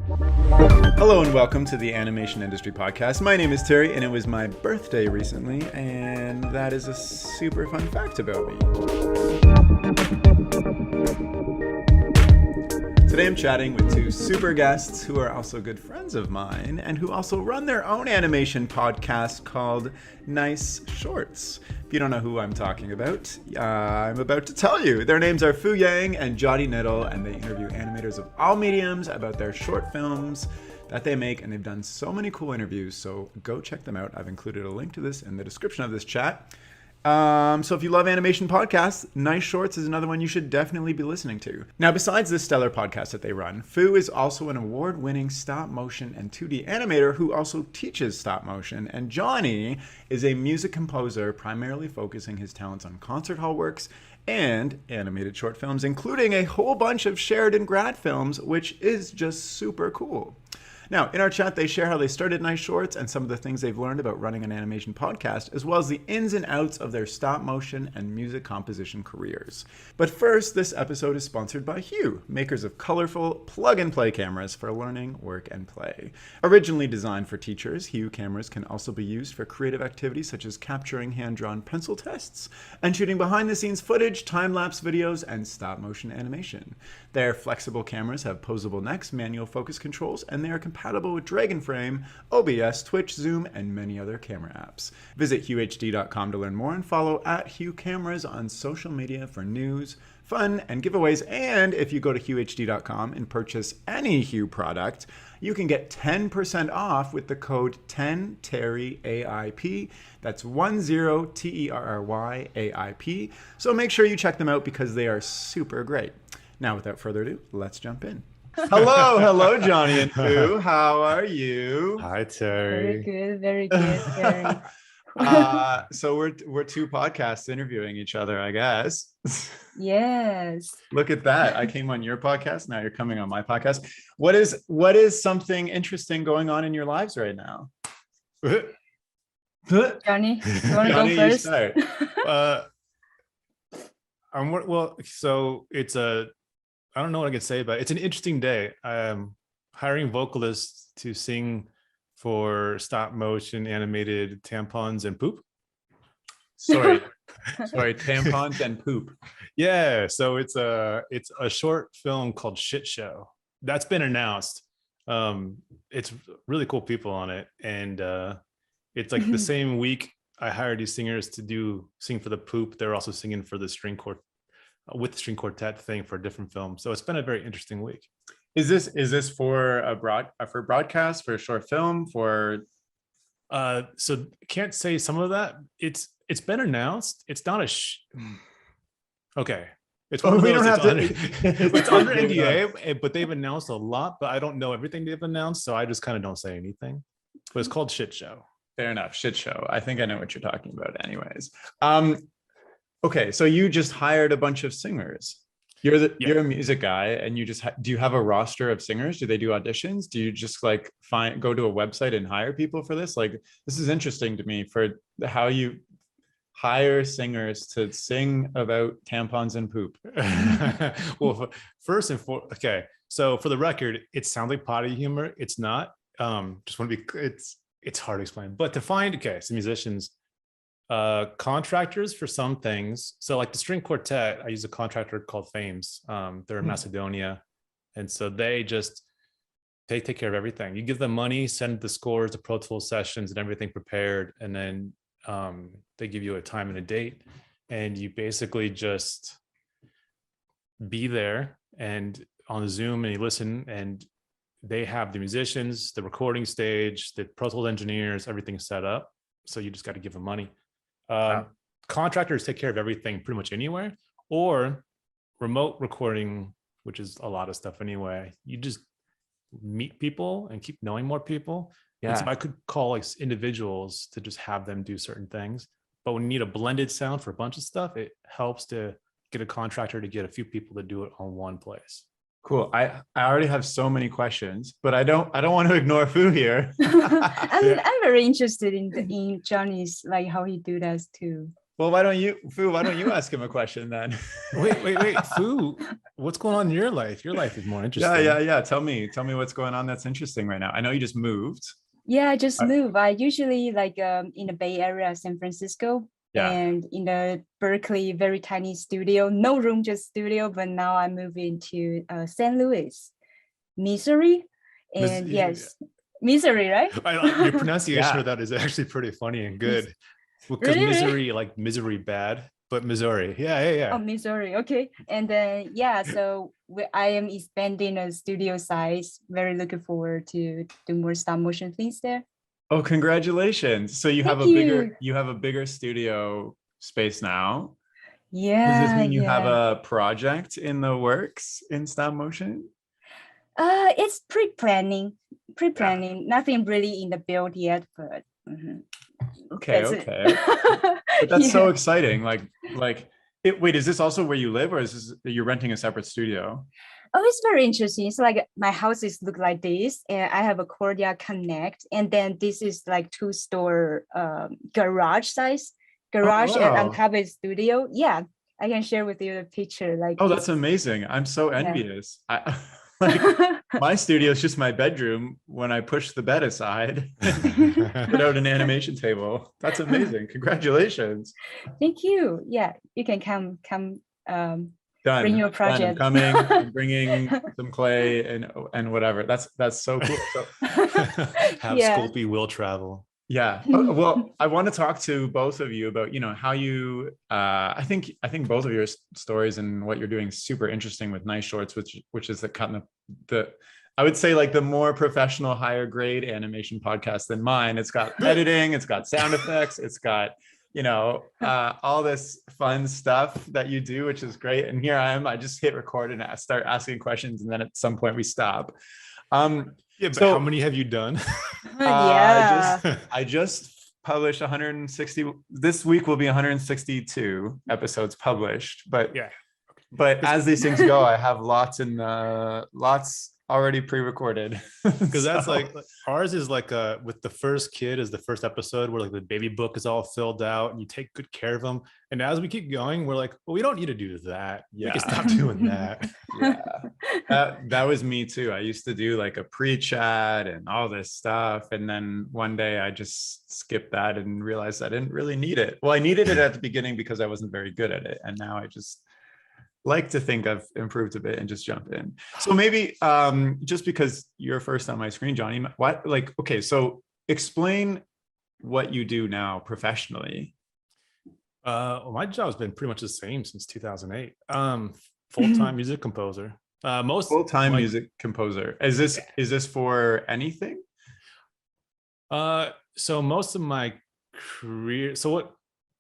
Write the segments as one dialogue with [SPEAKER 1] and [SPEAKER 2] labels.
[SPEAKER 1] Hello and welcome to the Animation Industry Podcast. My name is Terry and it was my birthday recently, and that is a super fun fact about me. Today I'm chatting with two super guests who are also good friends of mine and who also run their own animation podcast called Nice Shorts. If you don't know who I'm talking about, I'm about to tell you. Their names are Yang and Johnny Knittle, and they interview animators of all mediums about their short films that they make, and they've done so many cool interviews, so go check them out. I've included a link to this in the description of this chat. So if you love animation podcasts, Nice Shorts is another one you should definitely be listening to. Now, besides this stellar podcast that they run, Fu is also an award-winning stop motion and 2D animator who also teaches stop motion, and Johnny is a music composer primarily focusing his talents on concert hall works and animated short films, including a whole bunch of Sheridan grad films, which is just super cool. Now, in our chat, they share how they started Nice Shorts and some of the things they've learned about running an animation podcast, as well as the ins and outs of their stop motion and music composition careers. But first, this episode is sponsored by Hue, makers of colorful plug-and-play cameras for learning, work, and play. Originally designed for teachers, Hue cameras can also be used for creative activities such as capturing hand-drawn pencil tests and shooting behind-the-scenes footage, time-lapse videos, and stop-motion animation. Their flexible cameras have posable necks, manual focus controls, and they are compatible with Dragon Frame, OBS, Twitch, Zoom, and many other camera apps. Visit huehd.com to learn more and follow @HueCameras on social media for news, fun, and giveaways. And if you go to huehd.com and purchase any Hue product, you can get 10% off with the code 10TerryAIP. That's 10TERRYAIP. So make sure you check them out because they are super great. Now, without further ado, let's jump in. Hello, Johnny and Fu. How are you?
[SPEAKER 2] Hi, Terry.
[SPEAKER 3] Very good, Terry.
[SPEAKER 1] So we're two podcasts interviewing each other, I guess.
[SPEAKER 3] Yes.
[SPEAKER 1] Look at that. I came on your podcast. Now you're coming on my podcast. What is something interesting going on in your lives right now?
[SPEAKER 3] Johnny, you want to go first?
[SPEAKER 1] You start.
[SPEAKER 2] So it's I don't know what I could say about it. It's an interesting day. I'm hiring vocalists to sing for stop motion animated tampons and poop.
[SPEAKER 1] Sorry, tampons and poop.
[SPEAKER 2] Yeah, so it's a short film called Shit Show that's been announced. It's really cool people on it, and it's like the same week I hired these singers to sing for the poop. They're also singing for the string quartet thing for a different film. So it's been a very interesting week.
[SPEAKER 1] Is this for broadcast, for a short film, for
[SPEAKER 2] so can't say some of that. It's been announced. It's not okay. It's one of those, it's under NDA, but they've announced a lot, but I don't know everything they've announced, so I just kind of don't say anything. But it's called Shit Show.
[SPEAKER 1] Fair enough. Shit Show. I think I know what you're talking about anyways. Okay, so you just hired a bunch of singers. You're a music guy, and you just do you have a roster of singers? Do they do auditions? Do you just like go to a website and hire people for this? Like, this is interesting to me for how you hire singers to sing about tampons and poop.
[SPEAKER 2] Well, okay. So for the record, it sounds like potty humor. It's not. Just want to be. It's hard to explain, but to find some musicians. Contractors for some things. So like the string quartet, I use a contractor called Fames. They're in Macedonia. And so they take care of everything. You give them money, send the scores, the Pro Tools sessions and everything prepared. And then they give you a time and a date. And you basically just be there and on Zoom and you listen, and they have the musicians, the recording stage, the Pro Tools engineers, everything set up. So you just got to give them money. Wow. Contractors take care of everything pretty much anywhere, or remote recording, which is a lot of stuff anyway. You just meet people and keep knowing more people. Yeah. And so I could call like individuals to just have them do certain things. But when you need a blended sound for a bunch of stuff, it helps to get a contractor to get a few people to do it on one place.
[SPEAKER 1] Cool. I already have so many questions, but I don't want to ignore Fu here.
[SPEAKER 3] I'm very interested in Johnny's, like how he do that too.
[SPEAKER 1] Well, why don't you, Fu? Why don't you ask him a question then?
[SPEAKER 2] Wait, Fu, what's going on in your life? Your life is more interesting.
[SPEAKER 1] Yeah. Tell me what's going on that's interesting right now. I know you just moved.
[SPEAKER 3] Yeah, I just
[SPEAKER 1] I-
[SPEAKER 3] moved. I usually like in the Bay Area, San Francisco,
[SPEAKER 1] Yeah.
[SPEAKER 3] and in the Berkeley, very tiny studio, no room, just studio. But now I'm moving to St. Louis, Missouri, and yes, Missouri, right?
[SPEAKER 2] Your pronunciation
[SPEAKER 1] Yeah.
[SPEAKER 2] of that is actually pretty funny and good. Because
[SPEAKER 3] Really?
[SPEAKER 2] misery, like misery bad, but Missouri. Yeah.
[SPEAKER 3] Oh, Missouri. Okay. And then, yeah, so I am expanding a studio size. Very looking forward to do more stop motion things there.
[SPEAKER 1] Oh, congratulations. So you have
[SPEAKER 3] Thank you.
[SPEAKER 1] you have a bigger studio space now. Does this
[SPEAKER 3] Yeah,
[SPEAKER 1] mean you have
[SPEAKER 3] yeah.
[SPEAKER 1] a project in the works in stop motion?
[SPEAKER 3] It's pre-planning,
[SPEAKER 1] Yeah.
[SPEAKER 3] Nothing really in the build yet, but
[SPEAKER 1] Okay,
[SPEAKER 3] that's it.
[SPEAKER 1] okay. But that's so
[SPEAKER 3] Yeah.
[SPEAKER 1] exciting. Wait, is this also where you live, or is this you're renting a separate studio?
[SPEAKER 3] Oh, it's very interesting. It's like my houses look like this, and I have a courtyard connect, and then this is like two-store garage size
[SPEAKER 1] Oh,
[SPEAKER 3] garage, and on
[SPEAKER 1] wow.
[SPEAKER 3] top is studio. Yeah, I can share with you the picture. Like
[SPEAKER 1] Oh, that's
[SPEAKER 3] it's
[SPEAKER 1] amazing. I'm so
[SPEAKER 3] yeah.
[SPEAKER 1] envious. Like my studio is just my bedroom when I push the bed aside and put out an animation table. That's amazing. Congratulations.
[SPEAKER 3] Thank you. Yeah, you can come
[SPEAKER 1] Done.
[SPEAKER 3] bring your
[SPEAKER 1] Done. I'm
[SPEAKER 3] project.
[SPEAKER 1] coming. I'm bringing some clay and whatever. That's so cool. So
[SPEAKER 2] Have
[SPEAKER 3] Yeah.
[SPEAKER 2] Sculpey will travel.
[SPEAKER 1] yeah. Well, I want to talk to both of you about, how you I think both of your stories and what you're doing is super interesting with Nice Shorts, which is the kind of the I would say like the more professional, higher grade animation podcast than mine. It's got editing, it's got sound effects, it's got all this fun stuff that you do, which is great. And here I am, I just hit record and I start asking questions, and then at some point we stop.
[SPEAKER 2] Yeah, but
[SPEAKER 1] So-
[SPEAKER 2] how many have you done?
[SPEAKER 3] Yeah.
[SPEAKER 1] I just published 160. This week will be 162 episodes published, but
[SPEAKER 2] Yeah.
[SPEAKER 1] but as these things go, I have lots already pre-recorded.
[SPEAKER 2] Because that's
[SPEAKER 1] So-
[SPEAKER 2] like ours is like with the first kid is the first episode where like the baby book is all filled out and you take good care of them. And as we keep going, we're like, well, we don't need to do that. We
[SPEAKER 1] Yeah.
[SPEAKER 2] can stop doing that.
[SPEAKER 1] yeah. That was me too. I used to do like a pre-chat and all this stuff, and then one day I just skipped that and realized I didn't really need it. Well, I needed it at the beginning because I wasn't very good at it, and now I just like to think I've improved a bit and just jump in. So maybe just because you're first on my screen, Johnny, so explain what you do now professionally.
[SPEAKER 2] Well, my job's been pretty much the same since 2008. Full-time music composer.
[SPEAKER 1] Full-time
[SPEAKER 2] like,
[SPEAKER 1] music composer. Is this for anything?
[SPEAKER 2] So most of my career, so what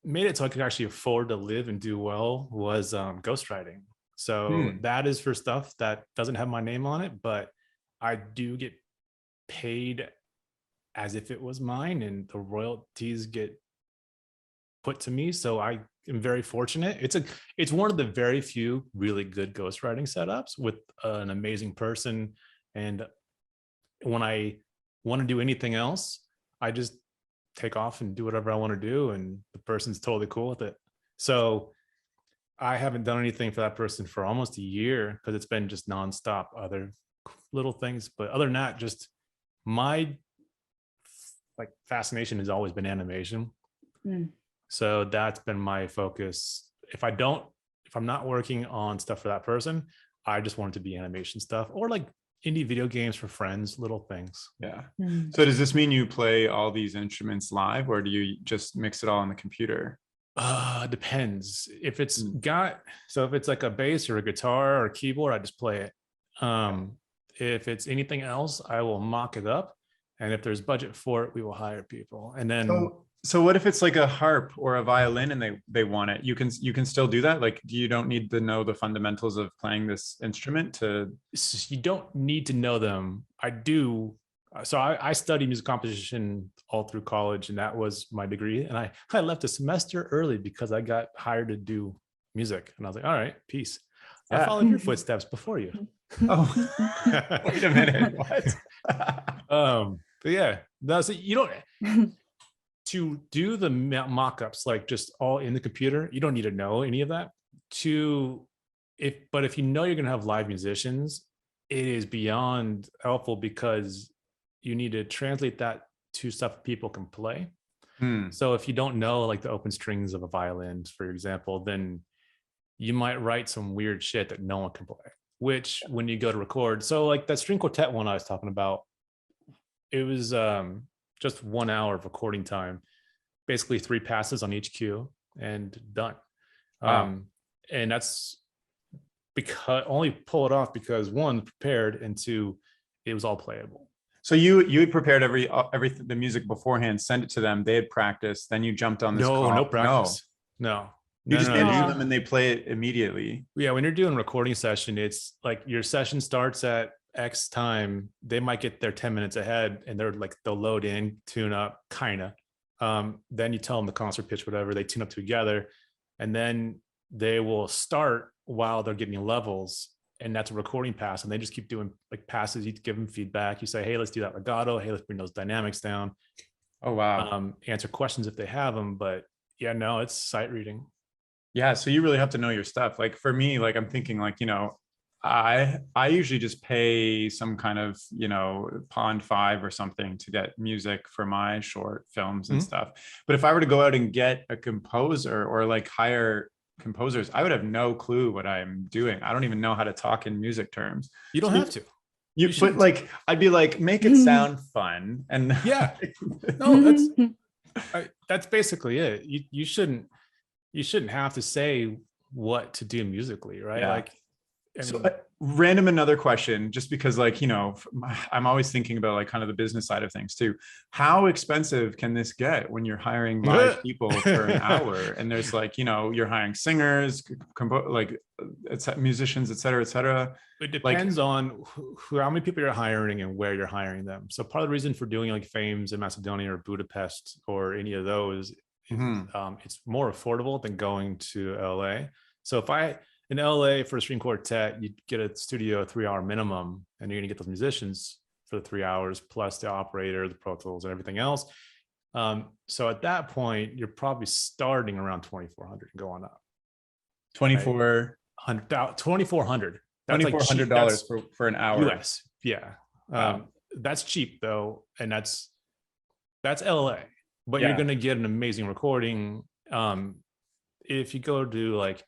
[SPEAKER 2] made it so I could actually afford to live and do well was ghostwriting. So that is for stuff that doesn't have my name on it, but I do get paid as if it was mine, and the royalties get put to me. So I am very fortunate. It's one of the very few really good ghostwriting setups with an amazing person. And when I want to do anything else, I just take off and do whatever I want to do, and the person's totally cool with it. So I haven't done anything for that person for almost a year because it's been just nonstop other little things. But other than that, just my fascination has always been animation. So that's been my focus. If I'm not working on stuff for that person, I just want it to be animation stuff or like indie video games for friends, little things.
[SPEAKER 1] Yeah. So does this mean you play all these instruments live, or do you just mix it all on the computer?
[SPEAKER 2] Depends. If it's if it's like a bass or a guitar or a keyboard, I just play it. If it's anything else, I will mock it up. And if there's budget for it, we will hire people. And then
[SPEAKER 1] so what if it's like a harp or a violin and they want it? You can still do that? Like, you don't need to know the fundamentals of playing this instrument to...
[SPEAKER 2] You don't need to know them. I do. So I studied music composition all through college, and that was my degree. And I left a semester early because I got hired to do music. And I was like, all right, peace. I followed your footsteps before you.
[SPEAKER 1] Oh, wait a minute. What?
[SPEAKER 2] But yeah, so you don't... to do the mock-ups, like just all in the computer, you don't need to know any of that. But if you know you're going to have live musicians, it is beyond helpful because you need to translate that to stuff people can play. So if you don't know like the open strings of a violin, for example, then you might write some weird shit that no one can play, which when you go to record, so like that string quartet one I was talking about, it was just 1 hour of recording time, basically 3 passes on each cue and done.
[SPEAKER 1] Wow.
[SPEAKER 2] And that's because only pull it off because 1, prepared, and 2, it was all playable.
[SPEAKER 1] So you had prepared every the music beforehand, sent it to them. They had practiced. Then you jumped on this call.
[SPEAKER 2] No practice. No.
[SPEAKER 1] You just hand it to
[SPEAKER 3] no.
[SPEAKER 1] them and they play it immediately.
[SPEAKER 2] Yeah, when you're doing a recording session, it's like your session starts at X time. They might get there 10 minutes ahead, and they'll load in, tune up, kinda. Then you tell them the concert pitch, whatever. They tune up together, and then they will start while they're getting levels. And that's a recording pass, and they just keep doing like passes. You give them feedback. You say, hey, let's do that legato. Hey, let's bring those dynamics down.
[SPEAKER 1] Oh, wow.
[SPEAKER 2] Answer questions if they have them. But yeah, no, it's sight reading.
[SPEAKER 1] Yeah. So you really have to know your stuff. Like for me, like I'm thinking like, I usually just pay some kind of, Pond 5 or something to get music for my short films and stuff. But if I were to go out and get a composer or like hire composers, I would have no clue what I'm doing. I don't even know how to talk in music terms.
[SPEAKER 2] You don't have to.
[SPEAKER 1] But like I'd be like, make it sound fun. And
[SPEAKER 2] yeah, no, that's basically it. You shouldn't have to say what to do musically, right?
[SPEAKER 1] Yeah.
[SPEAKER 2] Like,
[SPEAKER 1] random another question, just because like, I'm always thinking about like kind of the business side of things too. How expensive can this get when you're hiring live people for an hour? And there's like, you're hiring singers, musicians, et cetera, et cetera.
[SPEAKER 2] It depends on how many people you're hiring and where you're hiring them. So part of the reason for doing like Fames in Macedonia or Budapest or any of those, it's more affordable than going to LA. So in LA for a string quartet, you get a studio 3-hour minimum, and you're going to get those musicians for the 3 hours plus the operator, the Pro Tools, and everything else. So at that point, you're probably starting around 2,400 and going up.
[SPEAKER 1] $2,400.
[SPEAKER 2] $2,400.
[SPEAKER 1] That's $2,400 for an hour.
[SPEAKER 2] US. Yeah. Wow. That's cheap though, and that's LA. But you're going to get an amazing recording. If you go to like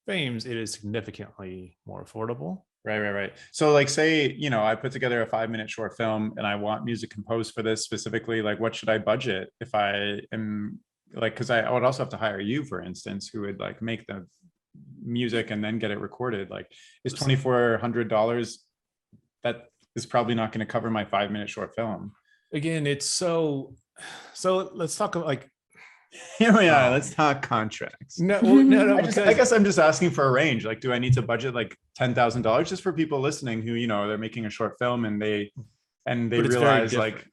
[SPEAKER 2] Fames, it is significantly more affordable.
[SPEAKER 1] Right. So like say, I put together a 5-minute short film and I want music composed for this specifically, like what should I budget if I am like, because I would also have to hire you, for instance, who would like make the music and then get it recorded. Like is $2,400, that is probably not going to cover my 5-minute short film.
[SPEAKER 2] Again, it's so let's talk about like,
[SPEAKER 1] let's talk contracts.
[SPEAKER 2] No.
[SPEAKER 1] I guess I'm just asking for a range. Like, do I need to budget like $10,000 just for people listening who, they're making a short film and they realize like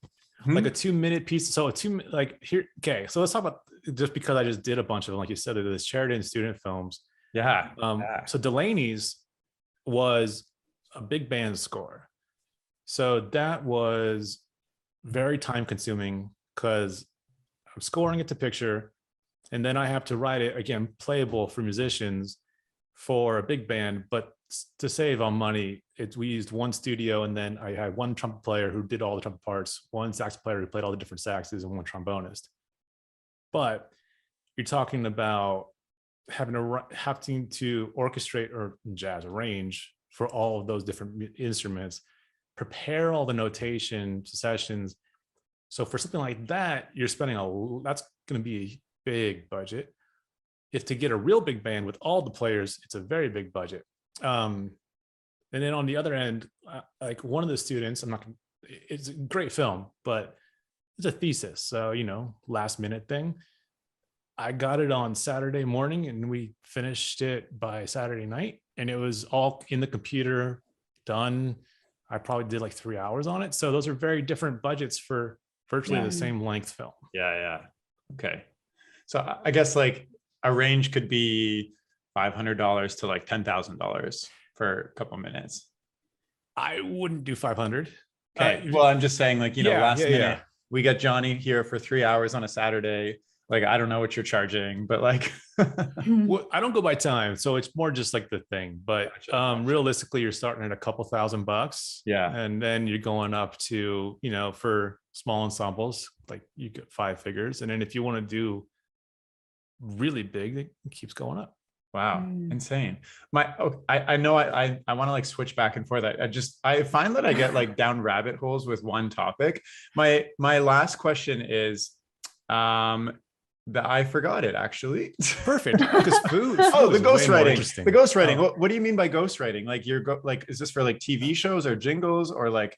[SPEAKER 2] a 2-minute piece. So okay. So let's talk about, just because I just did a bunch of them, like you said, this Sheridan student films.
[SPEAKER 1] Yeah.
[SPEAKER 2] So Delaney's was a big band score. So that was very time consuming because I'm scoring it to picture, and then I have to write it again, playable for musicians for a big band. But to save on money, we used one studio, and then I had one trumpet player who did all the trumpet parts, one sax player who played all the different saxes, and one trombonist. But you're talking about having to orchestrate or jazz arrange for all of those different instruments, prepare all the notation sessions. So for something like that, you're spending that's going to be a big budget. If to get a real big band with all the players, it's a very big budget. And then on the other end, like one of the students, it's a great film, but it's a thesis. So, last minute thing. I got it on Saturday morning and we finished it by Saturday night, and it was all in the computer done. I probably did like 3 hours on it. So those are very different budgets for virtually the same length film.
[SPEAKER 1] Yeah. Okay. So I guess like a range could be $500 to like $10,000 for a couple minutes.
[SPEAKER 2] I wouldn't do 500.
[SPEAKER 1] Okay. Well, I'm just saying like, last minute, we get Johnny here for 3 hours on a Saturday. Like, I don't know what you're charging, but like,
[SPEAKER 2] Well, I don't go by time, so it's more just like the thing. But
[SPEAKER 1] Gotcha.
[SPEAKER 2] realistically, you're starting at a couple $1,000,
[SPEAKER 1] Yeah.
[SPEAKER 2] and then you're going up to, you know, for small ensembles, like you get 5 figures, and then if you want to do really big, it keeps going up.
[SPEAKER 1] Wow, insane. I know I want to like switch back and forth. I find that I get like down rabbit holes with one topic. My last question is, that I forgot it actually.
[SPEAKER 2] Perfect, because food.
[SPEAKER 1] Oh, the
[SPEAKER 2] is way more
[SPEAKER 1] ghostwriting.
[SPEAKER 2] interesting.
[SPEAKER 1] The ghostwriting.
[SPEAKER 2] Oh.
[SPEAKER 1] What do you mean by ghostwriting? Like like, is this for like TV shows or jingles or like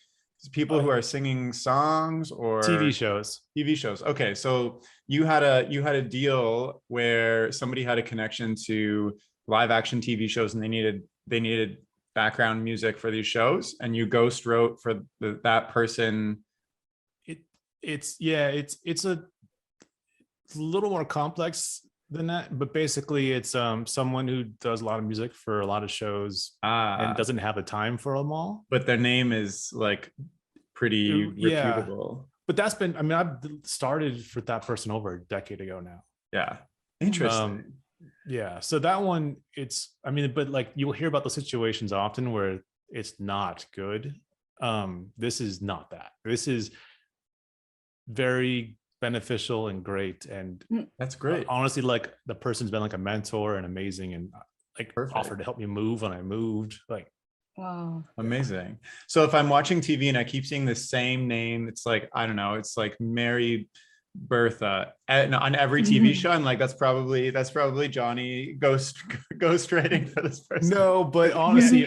[SPEAKER 1] people who are singing songs or
[SPEAKER 2] TV shows?
[SPEAKER 1] TV shows. Okay, so you had a deal where somebody had a connection to live action TV shows and they needed background music for these shows, and you ghost wrote for that person.
[SPEAKER 2] It's a little more complex than that, but basically it's someone who does a lot of music for a lot of shows and doesn't have the time for them all.
[SPEAKER 1] But their name is like pretty reputable.
[SPEAKER 2] But that's been, I mean, I've started for that person over a decade ago now.
[SPEAKER 1] Yeah. Interesting.
[SPEAKER 2] Yeah. So that one, I mean, but like you'll hear about the situations often where it's not good. This is not that. This is very beneficial and great. And
[SPEAKER 1] that's great.
[SPEAKER 2] Honestly, like the person's been like a mentor and amazing and like offered to help me move when I moved. Like,
[SPEAKER 3] wow.
[SPEAKER 1] Amazing. So if I'm watching TV and I keep seeing the same name, it's like, I don't know, it's like Mary Bertha on every TV show. I'm like, that's probably Johnny ghostwriting for this person.
[SPEAKER 2] No, but honestly,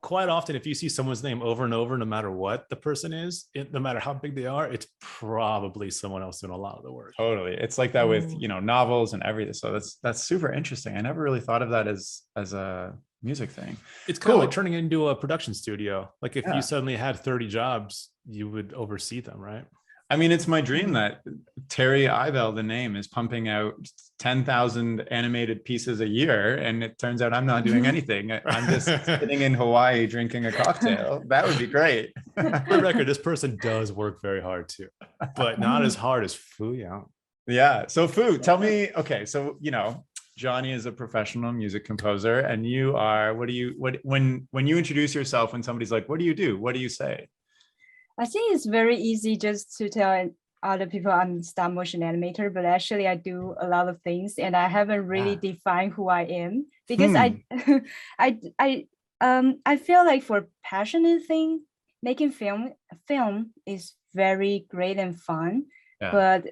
[SPEAKER 2] quite often if you see someone's name over and over, no matter what the person is, no matter how big they are, it's probably someone else doing a lot of the work.
[SPEAKER 1] Totally. It's like that with, you know, novels and everything. So that's super interesting. I never really thought of that as a music thing.
[SPEAKER 2] It's kind of like turning it into a production studio. Like if you suddenly had 30 jobs, you would oversee them, right?
[SPEAKER 1] I mean, it's my dream that Terry Ibele, the name, is pumping out 10,000 animated pieces a year. And it turns out I'm not doing anything. I'm just sitting in Hawaii drinking a cocktail. That would be great.
[SPEAKER 2] For the record, this person does work very hard too, but not as hard as Fu Yang.
[SPEAKER 1] Yeah. So Fu, tell me, okay. So, you know, Johnny is a professional music composer and you are, when you introduce yourself, when somebody's like, what do you do? What do you say?
[SPEAKER 3] I think it's very easy just to tell other people I'm a stop motion animator, but actually I do a lot of things and I haven't really defined who I am because I feel like for passionate thing, making film is very great and fun. Yeah. But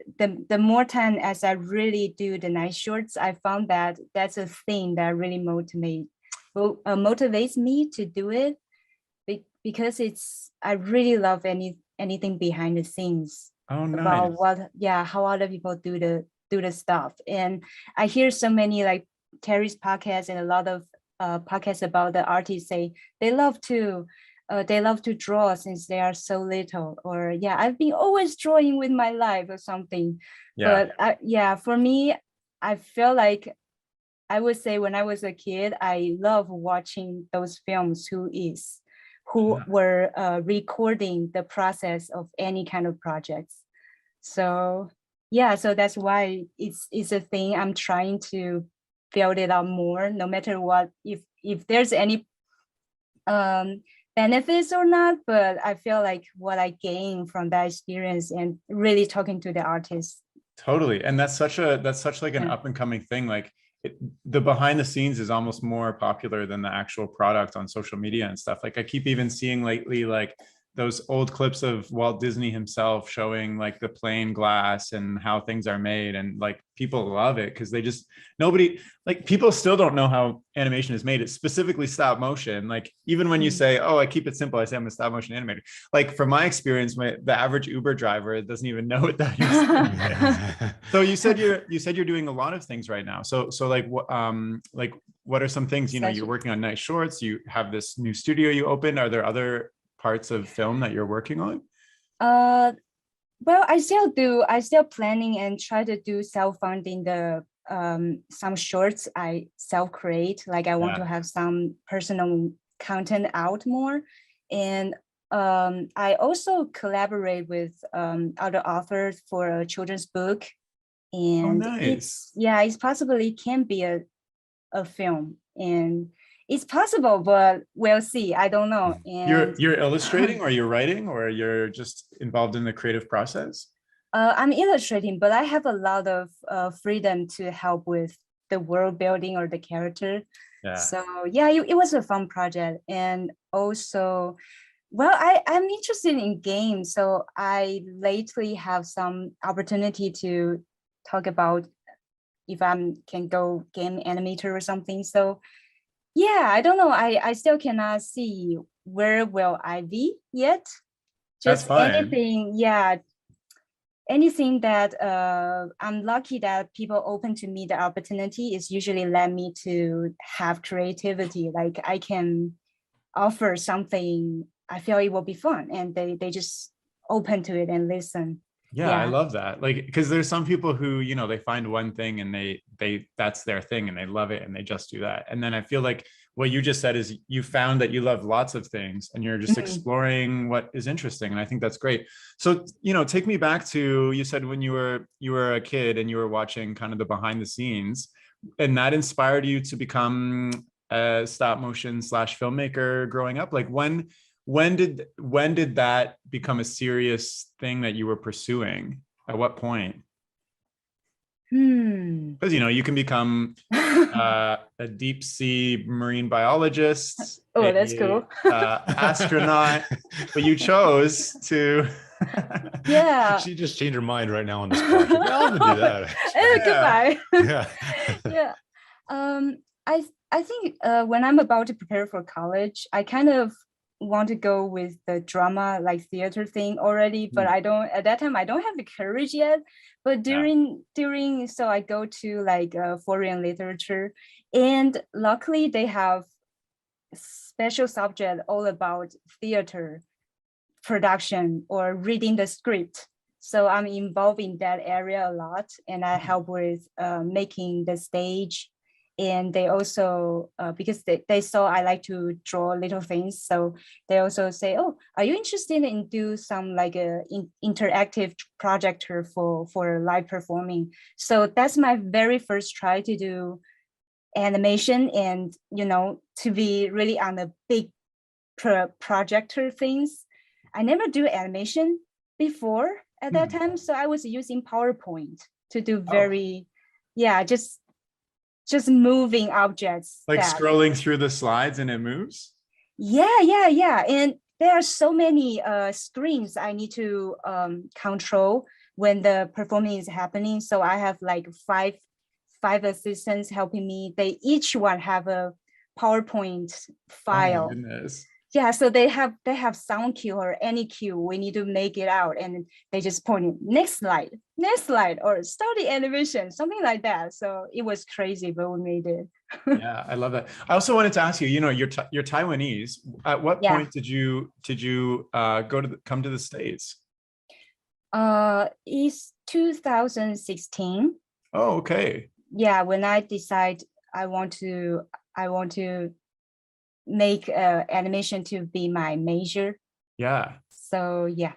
[SPEAKER 3] the more time as I really do the night shorts, I found that that's a thing that really motivates me to do it. Because I really love anything behind the scenes about how other people do the stuff. And I hear so many like Terry's podcast and a lot of podcasts about the artists say they love to draw since they are so little, or I've been always drawing with my life or something. But for me, I feel like I would say when I was a kid, I love watching those films who were recording the process of any kind of projects. So so that's why it's a thing I'm trying to build it out more, no matter what, if there's any benefits or not, but I feel like what I gain from that experience and really talking to the artists.
[SPEAKER 1] Totally. And that's such like an up and coming thing. Like the behind the scenes is almost more popular than the actual product on social media and stuff. Like I keep even seeing lately, like those old clips of Walt Disney himself showing like the plain glass and how things are made. And like people love it because people still don't know how animation is made. It's specifically stop motion. Like even when you say, oh, I keep it simple, I say I'm a stop motion animator. Like from my experience, the average Uber driver doesn't even know what that is. So you said you're doing a lot of things right now. So like what are some things, you're working on night shorts, you have this new studio you opened. Are there other parts of film that you're working on?
[SPEAKER 3] Well, I still planning and try to do self-funding the some shorts I self-create. Like I want to have some personal content out more. And I also collaborate with other authors for a children's book, and
[SPEAKER 1] nice.
[SPEAKER 3] it's possibly can be a film, and it's possible, but we'll see. I don't know. And
[SPEAKER 1] You're illustrating, or you're writing, or you're just involved in the creative process?
[SPEAKER 3] I'm illustrating, but I have a lot of freedom to help with the world building or the character.
[SPEAKER 1] Yeah.
[SPEAKER 3] So yeah, it was a fun project. And also, well, I'm interested in games. So I lately have some opportunity to talk about if I can go game animator or something. So yeah, I don't know. I still cannot see where will I be yet.
[SPEAKER 1] That's
[SPEAKER 3] Just
[SPEAKER 1] fine.
[SPEAKER 3] anything, yeah, anything that I'm lucky that people open to me the opportunity is usually led me to have creativity. Like I can offer something, I feel it will be fun, and they just open to it and listen.
[SPEAKER 1] Yeah, I love that. Like, because there's some people who, you know, they find one thing and they that's their thing and they love it and they just do that. And then I feel like what you just said is you found that you love lots of things and you're just exploring what is interesting. And I think that's great. So, you know, take me back to, you said when you were a kid and you were watching kind of the behind the scenes, and that inspired you to become a stop motion / filmmaker growing up. Like when did that become a serious thing that you were pursuing? At what point? Because, you know, you can become a deep sea marine biologist,
[SPEAKER 3] oh, that's cool.
[SPEAKER 1] astronaut, but you chose to.
[SPEAKER 3] Yeah.
[SPEAKER 2] She just changed her mind right now on this project. I'm gonna do that.
[SPEAKER 3] Goodbye.
[SPEAKER 2] Yeah.
[SPEAKER 3] Yeah. I think when I'm about to prepare for college, I kind of want to go with the drama, like theater thing already, but I don't, at that time, I don't have the courage yet. But during, so I go to like foreign literature, and luckily they have special subject all about theater production or reading the script. So I'm involved in that area a lot, and I help with making the stage. And they also, because they saw I like to draw little things, so they also say, oh, are you interested in do some like a interactive projector for live performing? So that's my very first try to do animation, and, you know, to be really on the big projector things. I never do animation before at that time, so I was using PowerPoint to do very, just moving objects.
[SPEAKER 1] Like scrolling through the slides and it moves?
[SPEAKER 3] Yeah. And there are so many screens I need to control when the performance is happening. So I have like five assistants helping me. They each one have a PowerPoint file.
[SPEAKER 1] Oh my goodness.
[SPEAKER 3] Yeah, so they have sound cue or any cue, we need to make it out, and they just point it, next slide, or start the animation, something like that. So it was crazy, but we made it.
[SPEAKER 1] Yeah, I love that. I also wanted to ask you, you know, you're Taiwanese. At what point did you come to the States?
[SPEAKER 3] It's 2016.
[SPEAKER 1] Oh, okay.
[SPEAKER 3] Yeah, when I decide I want to make animation to be my major.
[SPEAKER 1] Yeah.
[SPEAKER 3] So yeah.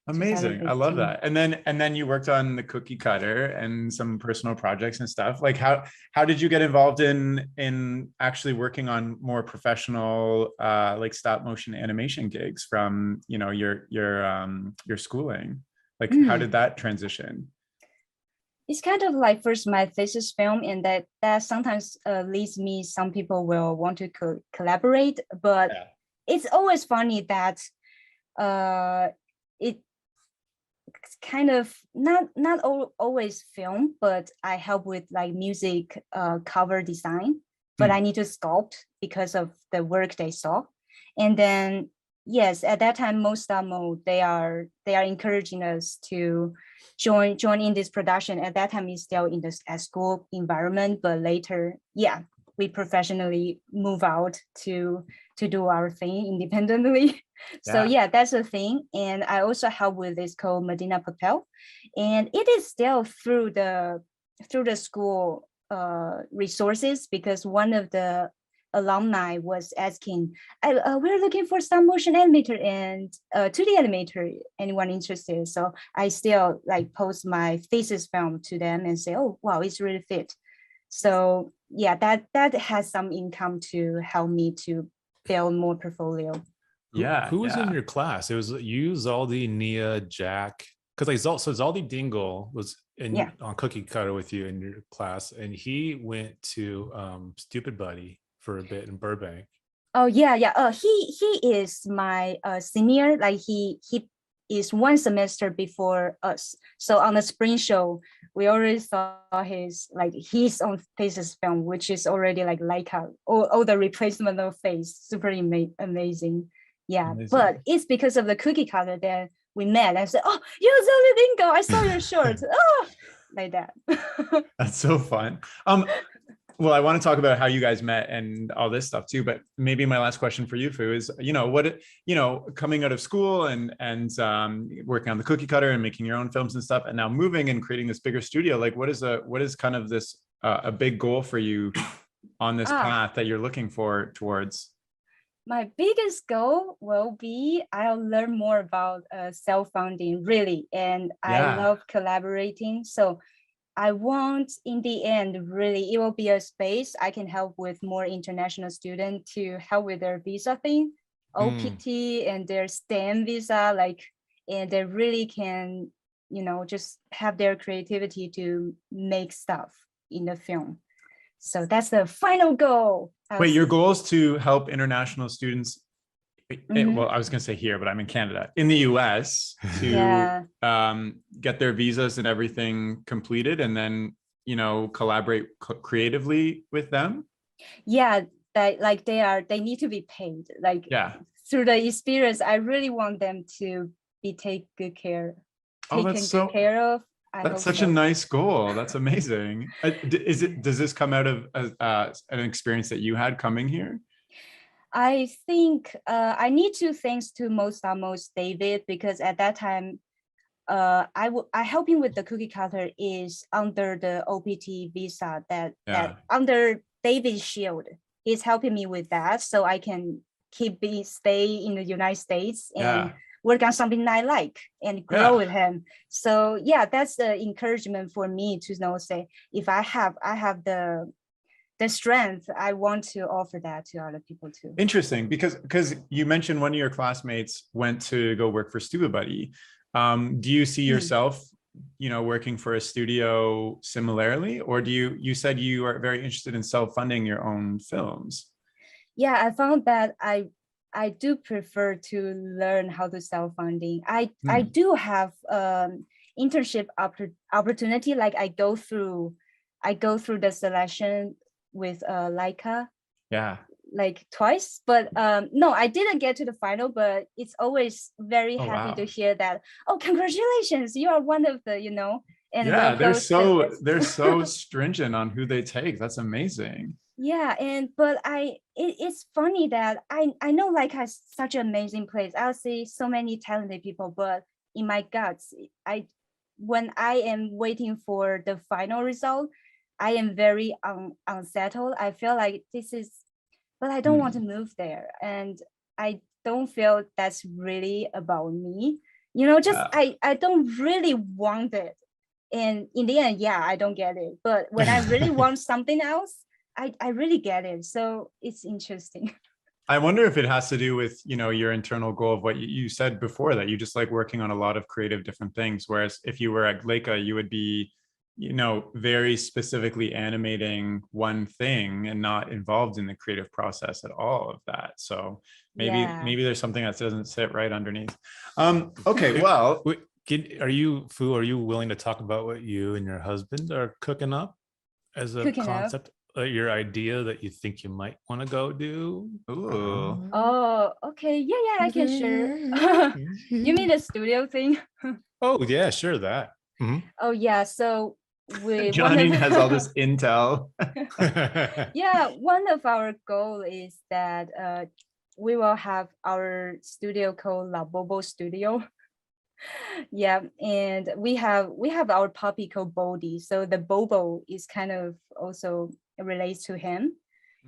[SPEAKER 1] Amazing. I love that. And then you worked on the cookie cutter and some personal projects and stuff. Like how did you get involved in actually working on more professional like stop motion animation gigs from, you know, your schooling? Like how did that transition?
[SPEAKER 3] It's kind of like first my thesis film, and that sometimes leads me, some people will want to collaborate, but it's always funny that it's kind of not always film, but I help with like music cover design, but I need to sculpt because of the work they saw. And then yes, at that time, most mode they are encouraging us to join in this production. At that time, it's still in the school environment, but later, we professionally move out to do our thing independently. So that's a thing. And I also help with this called Medina Papel, and it is still through the school resources, because one of the alumni was asking, we're looking for stop motion animator and 2D animator, anyone interested? So I still like post my thesis film to them and say, oh, wow, it's really fit. So yeah, that has some income to help me to build more portfolio.
[SPEAKER 2] Who was in your class? It was you, Zaldi, Nia, Jack. Because like Zaldi Dingle was on Cookie Cutter with you in your class, and he went to Stupid Buddy for a bit in Burbank.
[SPEAKER 3] Oh yeah. He is my senior. Like he is one semester before us. So on the spring show, we already saw his own thesis film, which is already like all the replacement of face, super amazing. Yeah, amazing. But it's because of the Cookie Cutter that we met and said, oh, you're Zaldi Dingle, I saw your short. Oh, like that.
[SPEAKER 1] That's so fun. Well, I want to talk about how you guys met and all this stuff too, but maybe my last question for you, Fu, is, coming out of school and working on the Cookie Cutter and making your own films and stuff, and now moving and creating this bigger studio, like what is kind of this a big goal for you on this path that you're looking towards?
[SPEAKER 3] My biggest goal will be I'll learn more about self-funding, really, and I love collaborating. So I want, in the end, really, it will be a space I can help with more international students to help with their visa thing, OPT and their STEM visa, and they really can, just have their creativity to make stuff in the film. So that's the final goal.
[SPEAKER 1] Wait, your goal is to help international students. Well, I was going to say here, but I'm in Canada, in the US, to get their visas and everything completed, and then collaborate creatively with them.
[SPEAKER 3] Yeah, they need to be paid. Through the experience, I really want them to be taken good care of.
[SPEAKER 1] That's such a nice goal. That's amazing. Does this come out of an experience that you had coming here?
[SPEAKER 3] I think I need to thanks to most David, because at that time I help him with the Cookie Cutter is under the OPT visa that under David's shield. He's helping me with that, so I can stay in the United States and work on something I like and grow with him. So yeah, that's the encouragement for me to know, say, if I have the strength, I want to offer that to other people too.
[SPEAKER 1] Interesting, because you mentioned one of your classmates went to go work for Stupid Buddy. Do you see yourself, working for a studio similarly, or you said you are very interested in self-funding your own films?
[SPEAKER 3] Yeah, I found that I do prefer to learn how to self-funding. I do have internship opportunity. Like I go through the selection with Leica. Like twice, but no, I didn't get to the final, but it's always very happy to hear that. Oh, congratulations, you are one of the, and
[SPEAKER 1] they're so stringent on who they take. That's amazing.
[SPEAKER 3] Yeah, but it's funny that I know Leica is such an amazing place. I'll see so many talented people, but in my guts, when I am waiting for the final result, I am very unsettled. I feel like but I don't want to move there, and I don't feel that's really about me. I don't really want it, and in the end, I don't get it. But when I really want something else, I really get it. So it's interesting.
[SPEAKER 1] I wonder if it has to do with, your internal goal of what you said before, that you just like working on a lot of creative different things. Whereas if you were at Leica, you would be, very specifically animating one thing and not involved in the creative process at all of that. So maybe there's something that doesn't sit right underneath. Okay, well,
[SPEAKER 2] are you willing to talk about what you and your husband are cooking up as a concept? Your idea that you think you might want to go do?
[SPEAKER 1] Ooh.
[SPEAKER 3] Oh, okay. Yeah, I can share. You mean the studio thing?
[SPEAKER 2] Oh yeah, sure, that.
[SPEAKER 3] Oh yeah, so
[SPEAKER 1] Johnny has all this intel.
[SPEAKER 3] Yeah, one of our goal is that we will have our studio called La Bobo Studio. Yeah, and we have our puppy called Bodhi. So the Bobo is kind of also relates to him.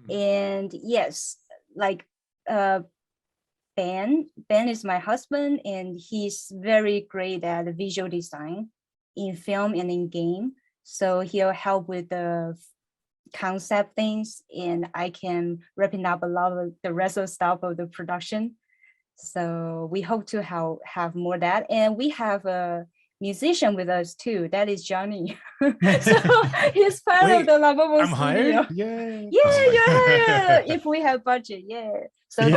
[SPEAKER 3] And yes, like Ben is my husband, and he's very great at visual design in film and in game. So he'll help with the concept things, and I can wrapping up a lot of the rest of stuff of the production. So we hope to have more of that. And we have a musician with us too. That is Johnny. So he's part of the Lovable
[SPEAKER 2] I'm
[SPEAKER 3] Studio.
[SPEAKER 2] hired? Yeah.
[SPEAKER 3] Yeah, you're hired. If we have budget, yeah. So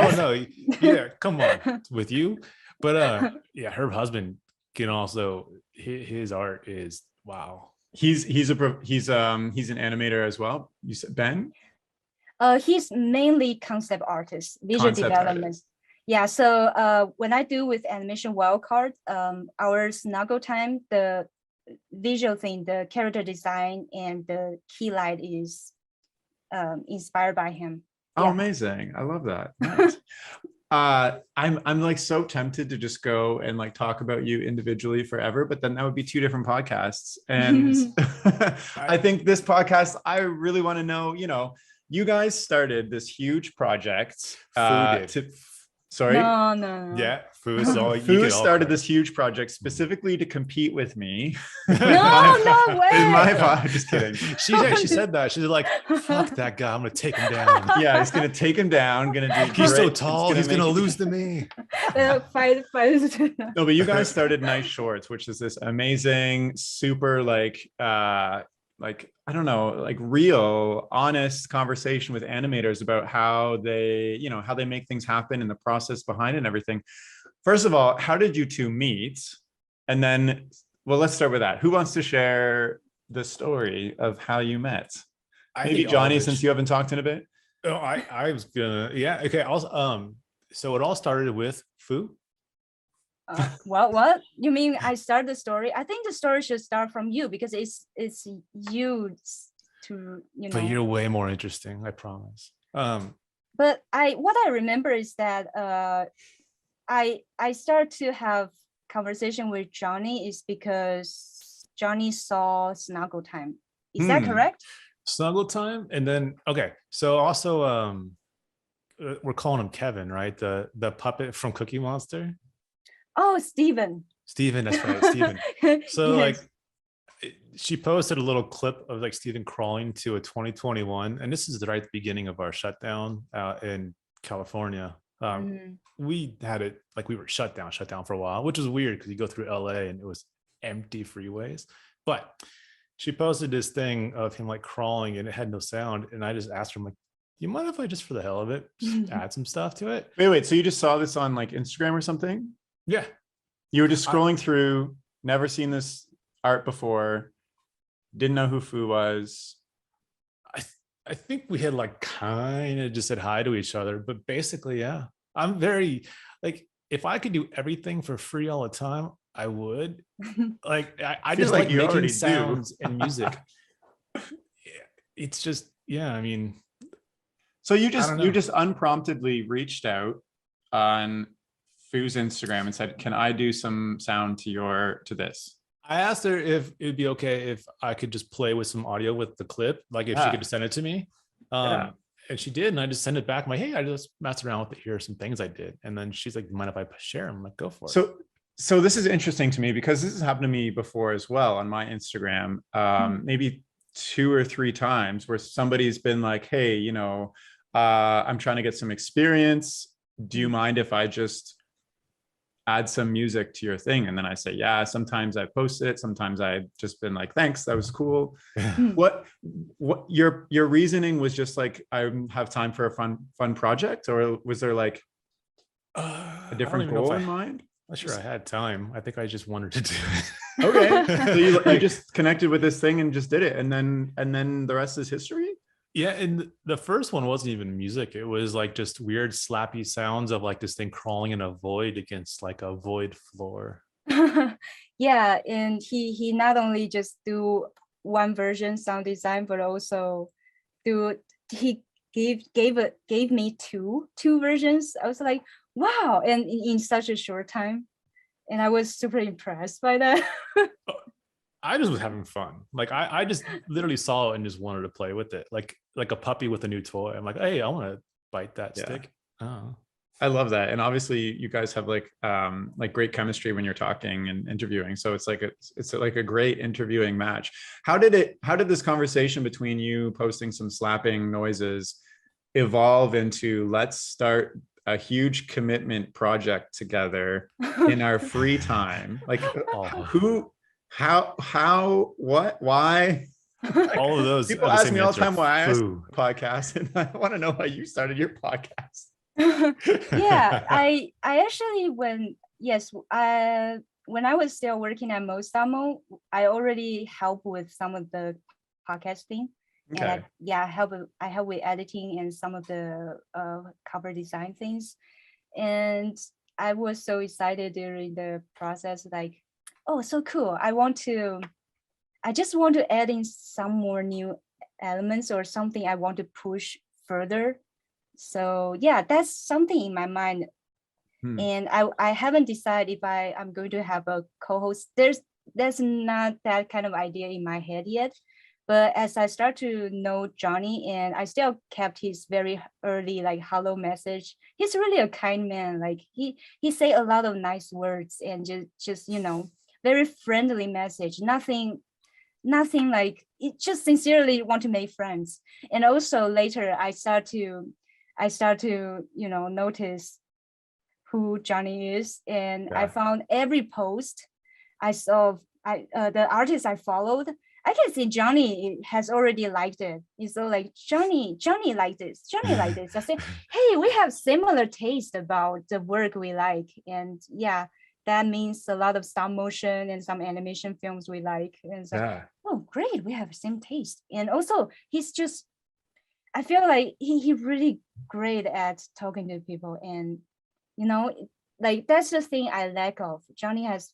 [SPEAKER 2] yeah, come on with you. But yeah, her husband can also, his art is wow.
[SPEAKER 1] He's an animator as well. You said Ben?
[SPEAKER 3] He's mainly concept artist, visual development.
[SPEAKER 1] Artist.
[SPEAKER 3] Yeah, so when I do with animation wildcard, our snuggle time, the visual thing, the character design and the key light is inspired by him.
[SPEAKER 1] Oh, amazing. I love that. Nice. I'm like so tempted to just go and like talk about you individually forever, but then that would be two different podcasts. And I think this podcast, I really want to know, you guys started this huge project. Sorry.
[SPEAKER 3] No.
[SPEAKER 2] Yeah, Fu
[SPEAKER 1] started this huge project specifically to compete with me.
[SPEAKER 3] No way.
[SPEAKER 1] In my pod, just kidding.
[SPEAKER 2] She said that. She's like, "Fuck that guy! I'm gonna take him down."
[SPEAKER 1] Yeah, he's gonna take him down.
[SPEAKER 2] He's so tall. He's gonna lose to me.
[SPEAKER 3] Fight.
[SPEAKER 1] No, but you guys started Nice Shorts, which is this amazing, super I don't know, like real, honest conversation with animators about how they make things happen and the process behind it and everything. First of all, how did you two meet? And then, well, let's start with that. Who wants to share the story of how you met? Maybe Johnny, since you haven't talked in a bit.
[SPEAKER 2] Oh, I was gonna, yeah, okay. Also, so it all started with Fu.
[SPEAKER 3] What you mean? I start the story? I think the story should start from you, because it's you to
[SPEAKER 2] But you're way more interesting, I promise.
[SPEAKER 3] But what I remember is that I start to have conversation with Johnny is because Johnny saw Snuggle Time. Is that correct?
[SPEAKER 2] Snuggle Time, and then okay. So also, we're calling him Kevin, right? The puppet from Cookie Monster.
[SPEAKER 3] Oh, Steven,
[SPEAKER 2] that's right, Steven. So
[SPEAKER 3] yes.
[SPEAKER 2] she posted a little clip of like Steven crawling to a 2021, and this is right at the beginning of our shutdown in California. We had it like we were shut down for a while, which is weird because you go through LA and it was empty freeways. But she posted this thing of him like crawling and it had no sound, and I just asked her, I'm like, you mind if I just for the hell of it just add some stuff to it?
[SPEAKER 1] Wait, so you just saw this on like Instagram or something?
[SPEAKER 2] Yeah.
[SPEAKER 1] You were just scrolling through, never seen this art before, didn't know who Fu was.
[SPEAKER 2] I think we had like kind of just said hi to each other, but basically, yeah. I'm very like, if I could do everything for free all the time, I would. Like I just like making sounds and music. It's just, yeah, I mean.
[SPEAKER 1] So you just unpromptedly reached out on Fu's Instagram and said, "Can I do some sound to this?"
[SPEAKER 2] I asked her if it'd be okay if I could just play with some audio with the clip, like if she could just send it to me. And she did, and I just sent it back. I'm like, hey, I just messed around with it. Here are some things I did. And then she's like, mind if I share them? I'm like, go for it.
[SPEAKER 1] So this is interesting to me because this has happened to me before as well on my Instagram, maybe 2 or 3 times where somebody's been like, hey, I'm trying to get some experience. Do you mind if I just add some music to your thing? And then I say, yeah, sometimes I post it. Sometimes I've just been like, thanks, that was cool. What your reasoning was just like, I have time for a fun project, or was there like a different goal in mind?
[SPEAKER 2] I'm not sure I had time. I think I just wanted to do it.
[SPEAKER 1] Okay. So you just connected with this thing and just did it. And then the rest is history.
[SPEAKER 2] Yeah, and the first one wasn't even music. It was like just weird slappy sounds of like this thing crawling in a void against like a void floor.
[SPEAKER 3] Yeah, and he not only just do one version sound design, but also he gave me two versions. I was like, wow, and in such a short time. And I was super impressed by that.
[SPEAKER 2] I just was having fun. Like I just literally saw it and just wanted to play with it, like a puppy with a new toy. I'm like, hey, I want to bite that stick. Oh.
[SPEAKER 1] I love that. And obviously you guys have like great chemistry when you're talking and interviewing. So it's like a great interviewing match. How did this conversation between you posting some slapping noises evolve into let's start a huge commitment project together in our free time? Like who, how, what, why? Like,
[SPEAKER 2] all of those
[SPEAKER 1] people ask me all the time why I ask podcasts, and I want to know why you started your podcast.
[SPEAKER 3] Yeah, I actually when I was still working at Mostamo, I already helped with some of the podcasting.
[SPEAKER 1] Okay.
[SPEAKER 3] And I help with editing and some of the cover design things. And I was so excited during the process, like, oh, so cool. I just want to add in some more new elements or something I want to push further. So yeah, that's something in my mind. And I haven't decided if I'm going to have a co-host. There's not that kind of idea in my head yet. But as I start to know Johnny, and I still kept his very early like hello message. He's really a kind man. Like he say a lot of nice words and just very friendly message. Nothing like it, just sincerely want to make friends. And also later I start to notice who Johnny is, and I found every post I saw, the artist I followed, I can see Johnny has already liked it. It's so like Johnny like this, Johnny like this. I say, hey, we have similar taste about the work we like, and yeah, that means a lot of stop motion and some animation films we like. And it's like, oh, great, we have the same taste. And also, he's just, I feel like he really great at talking to people, and like that's the thing I lack of. Johnny has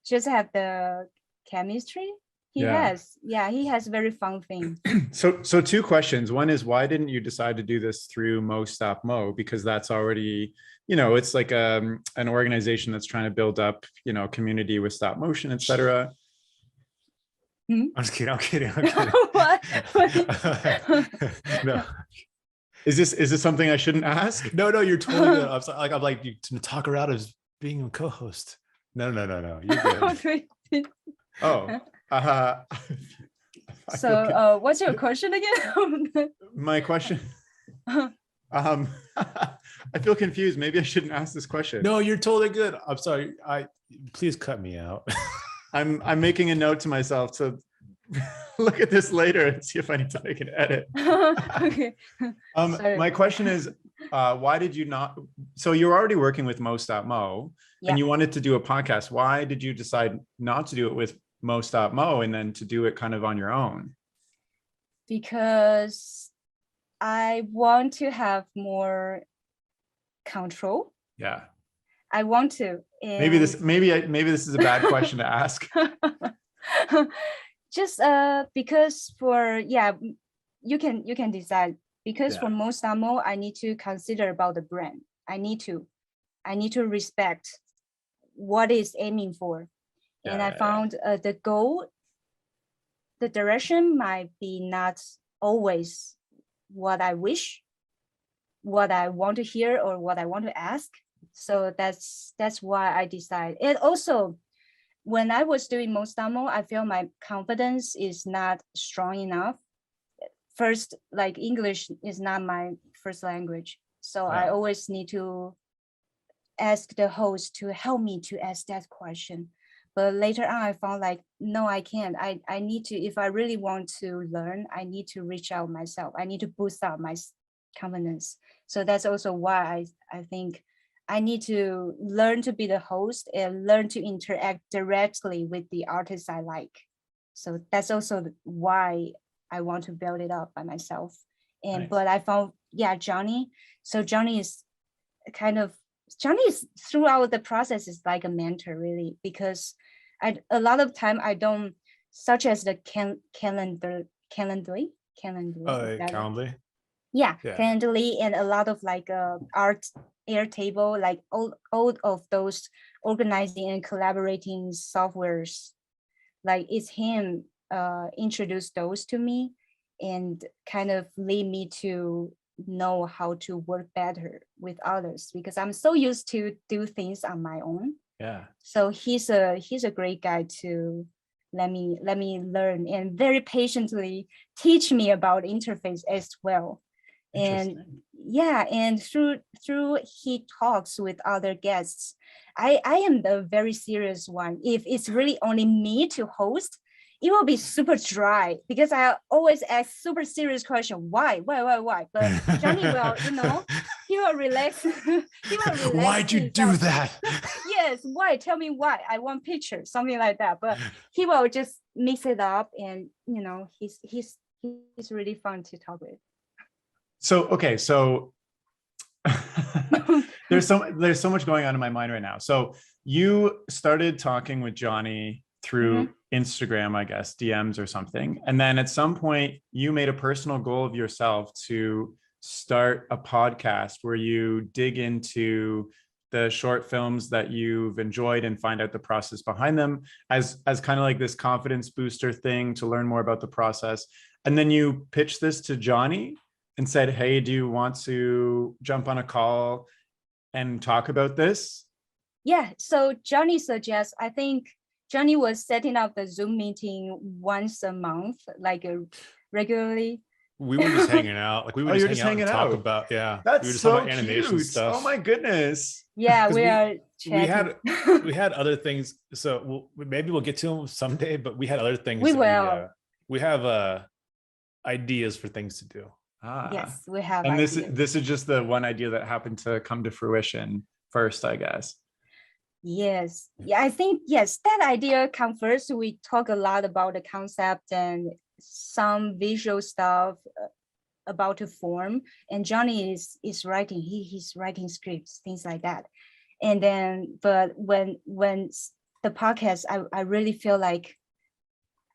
[SPEAKER 3] just have the chemistry. He has very fun things.
[SPEAKER 1] So two questions. One is, why didn't you decide to do this through Mo Stop Mo? Because that's already, it's like an organization that's trying to build up, community with stop motion, etc.
[SPEAKER 2] I'm just kidding.
[SPEAKER 3] What?
[SPEAKER 2] No.
[SPEAKER 1] Is this something I shouldn't ask?
[SPEAKER 2] No, you're totally good. I'm like you to talk her out as being a co-host. No. You're good.
[SPEAKER 1] Oh.
[SPEAKER 3] So what's your question again?
[SPEAKER 1] My question. I feel confused. Maybe I shouldn't ask this question.
[SPEAKER 2] No, you're totally good. I'm sorry. Please cut me out.
[SPEAKER 1] I'm making a note to myself to look at this later and see if I need to make an edit.
[SPEAKER 3] Okay.
[SPEAKER 1] My question is, why did you not? So you're already working with Mo, and you wanted to do a podcast. Why did you decide not to do it with Mo and then to do it kind of on your own?
[SPEAKER 3] Because I want to have more control.
[SPEAKER 1] Yeah.
[SPEAKER 3] I want to.
[SPEAKER 1] Maybe this is a bad question to ask.
[SPEAKER 3] Just because you can decide, because for most Mo, I need to consider about the brand. I need to respect what is aiming for. And I found the goal, the direction might be not always what I wish, what I want to hear, or what I want to ask. So that's why I decided. And also, when I was doing Mostamo, I feel my confidence is not strong enough. First, like English is not my first language. So I always need to ask the host to help me to ask that question. But later on, I found like, no, I can't. I need to, if I really want to learn, I need to reach out myself. I need to boost up my confidence. So that's also why I think I need to learn to be the host and learn to interact directly with the artists I like. So that's also why I want to build it up by myself. And but I found, Johnny. So Johnny is throughout the process is like a mentor, really, because a lot of time I don't, such as the Calendly. Calendly, and a lot of like art Airtable, like all of those organizing and collaborating softwares. like it's him introduced those to me and kind of lead me to know how to work better with others, because I'm so used to do things on my own.
[SPEAKER 1] Yeah.
[SPEAKER 3] So he's a great guy to let me learn and very patiently teach me about interface as well. And yeah, and through he talks with other guests, I am the very serious one. If it's really only me to host, it will be super dry because I always ask super serious question. Why? But Johnny will, he will relax. He will relax.
[SPEAKER 2] Why'd you do that?
[SPEAKER 3] Yes, why? Tell me why. I want pictures, something like that. But he will just mix it up, and he's really fun to talk with.
[SPEAKER 1] So okay, so there's so much going on in my mind right now. So you started talking with Johnny through Instagram, I guess, DMs or something. And then at some point you made a personal goal of yourself to start a podcast where you dig into the short films that you've enjoyed and find out the process behind them as kind of like this confidence booster thing to learn more about the process. And then you pitched this to Johnny and said, hey, do you want to jump on a call and talk about this?
[SPEAKER 3] Yeah, so Johnny suggests, I think Johnny was setting up the Zoom meeting once a month, like regularly.
[SPEAKER 2] We were just hanging out. Like we would just hang out and talk about,
[SPEAKER 1] That's
[SPEAKER 2] we were just
[SPEAKER 1] so
[SPEAKER 2] talking about animation
[SPEAKER 1] cute.
[SPEAKER 2] stuff.
[SPEAKER 1] Oh my goodness.
[SPEAKER 3] Yeah, we are chatting.
[SPEAKER 2] we had other things. So maybe we'll get to them someday, but we had other things.
[SPEAKER 3] We will.
[SPEAKER 2] We have ideas for things to do.
[SPEAKER 3] Yes, we have.
[SPEAKER 1] And this is just the one idea that happened to come to fruition first, I guess.
[SPEAKER 3] Yes. Yeah, I think, yes, that idea comes first. We talk a lot about the concept and some visual stuff about to form. And Johnny is writing, he's writing scripts, things like that. And then, but when the podcast, I really feel like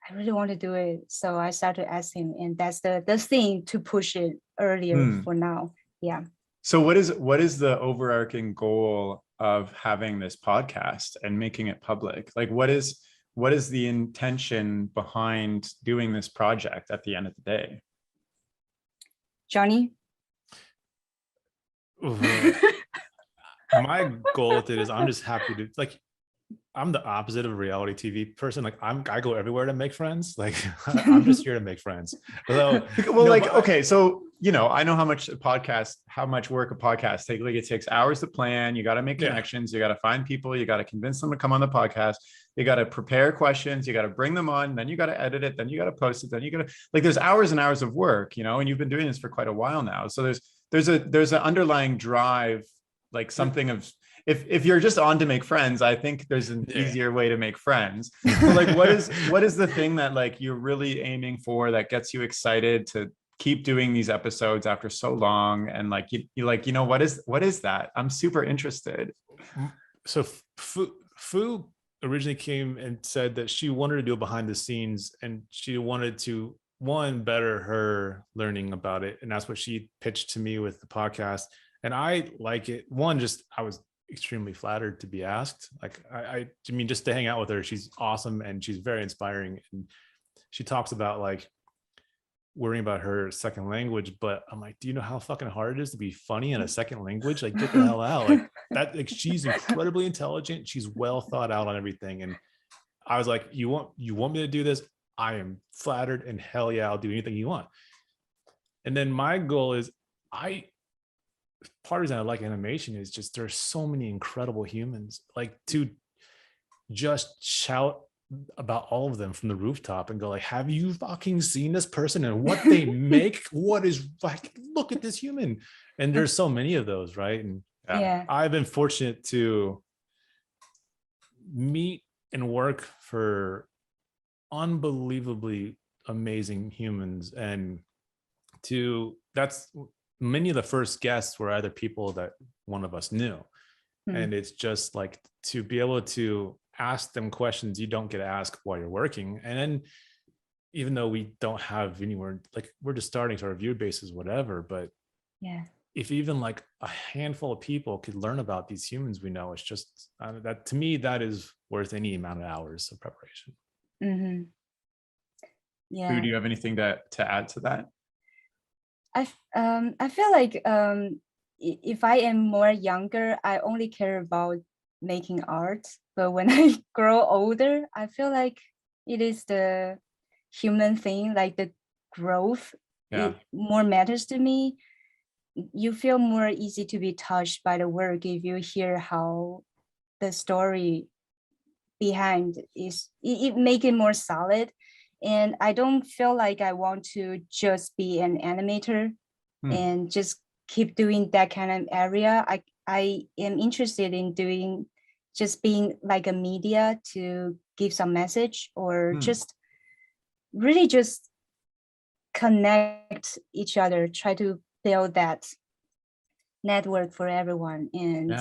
[SPEAKER 3] I really want to do it. So I started to ask him, and that's the thing to push it earlier for now. Yeah.
[SPEAKER 1] So what is the overarching goal of having this podcast and making it public? Like what is the intention behind doing this project at the end of the day?
[SPEAKER 3] Johnny?
[SPEAKER 2] My goal with it is I'm just happy to, like, I'm the opposite of a reality TV person. Like I go everywhere to make friends. Like I'm just here to make friends.
[SPEAKER 1] Okay, so I know how much work a podcast takes. Like it takes hours to plan. You got to make connections. You got to find people. You got to convince them to come on the podcast. You got to prepare questions. You got to bring them on. Then you got to edit it. Then you got to post it. Then you got to, like, there's hours and hours of work, and you've been doing this for quite a while now. So there's an underlying drive, like something of, if you're just on to make friends, I think there's an easier way to make friends. So like, what is the thing that like you're really aiming for that gets you excited to keep doing these episodes after so long? And like, what is that? I'm super interested.
[SPEAKER 2] So Fu originally came and said that she wanted to do a behind the scenes, and she wanted to, one, better her learning about it. And that's what she pitched to me with the podcast. And I like it. One, just, I was extremely flattered to be asked. Like, I mean, just to hang out with her, she's awesome and she's very inspiring. And she talks about like worrying about her second language, but I'm like, do you know how fucking hard it is to be funny in a second language? Like, get the hell out. Like that, like she's incredibly intelligent. She's well thought out on everything. And I was like, you want me to do this? I am flattered, and hell yeah, I'll do anything you want. And then my goal is, part of the reason I like animation is just there's so many incredible humans, like to just shout about all of them from the rooftop and go like, have you fucking seen this person and what they make? What is, like, look at this human. And there's so many of those, right? And I've been fortunate to meet and work for unbelievably amazing humans, and that's many of the first guests were either people that one of us knew. And it's just like to be able to ask them questions you don't get asked while you're working. And then even though we don't have anywhere, like we're just starting, so our viewer base is whatever, but if even like a handful of people could learn about these humans we know, it's just that, to me, that is worth any amount of hours of preparation.
[SPEAKER 3] Mm-hmm. Yeah.
[SPEAKER 1] Fu, do you have anything to add to that?
[SPEAKER 3] I feel like if I am more younger, I only care about making art. But when I grow older, I feel like it is the human thing, like the growth.
[SPEAKER 1] Yeah.
[SPEAKER 3] It more matters to me. You feel more easy to be touched by the work if you hear how the story behind is, it make it more solid. And I don't feel like I want to just be an animator and just keep doing that kind of area. I am interested in doing, just being like a media to give some message, or just really just connect each other, try to build that network for everyone. And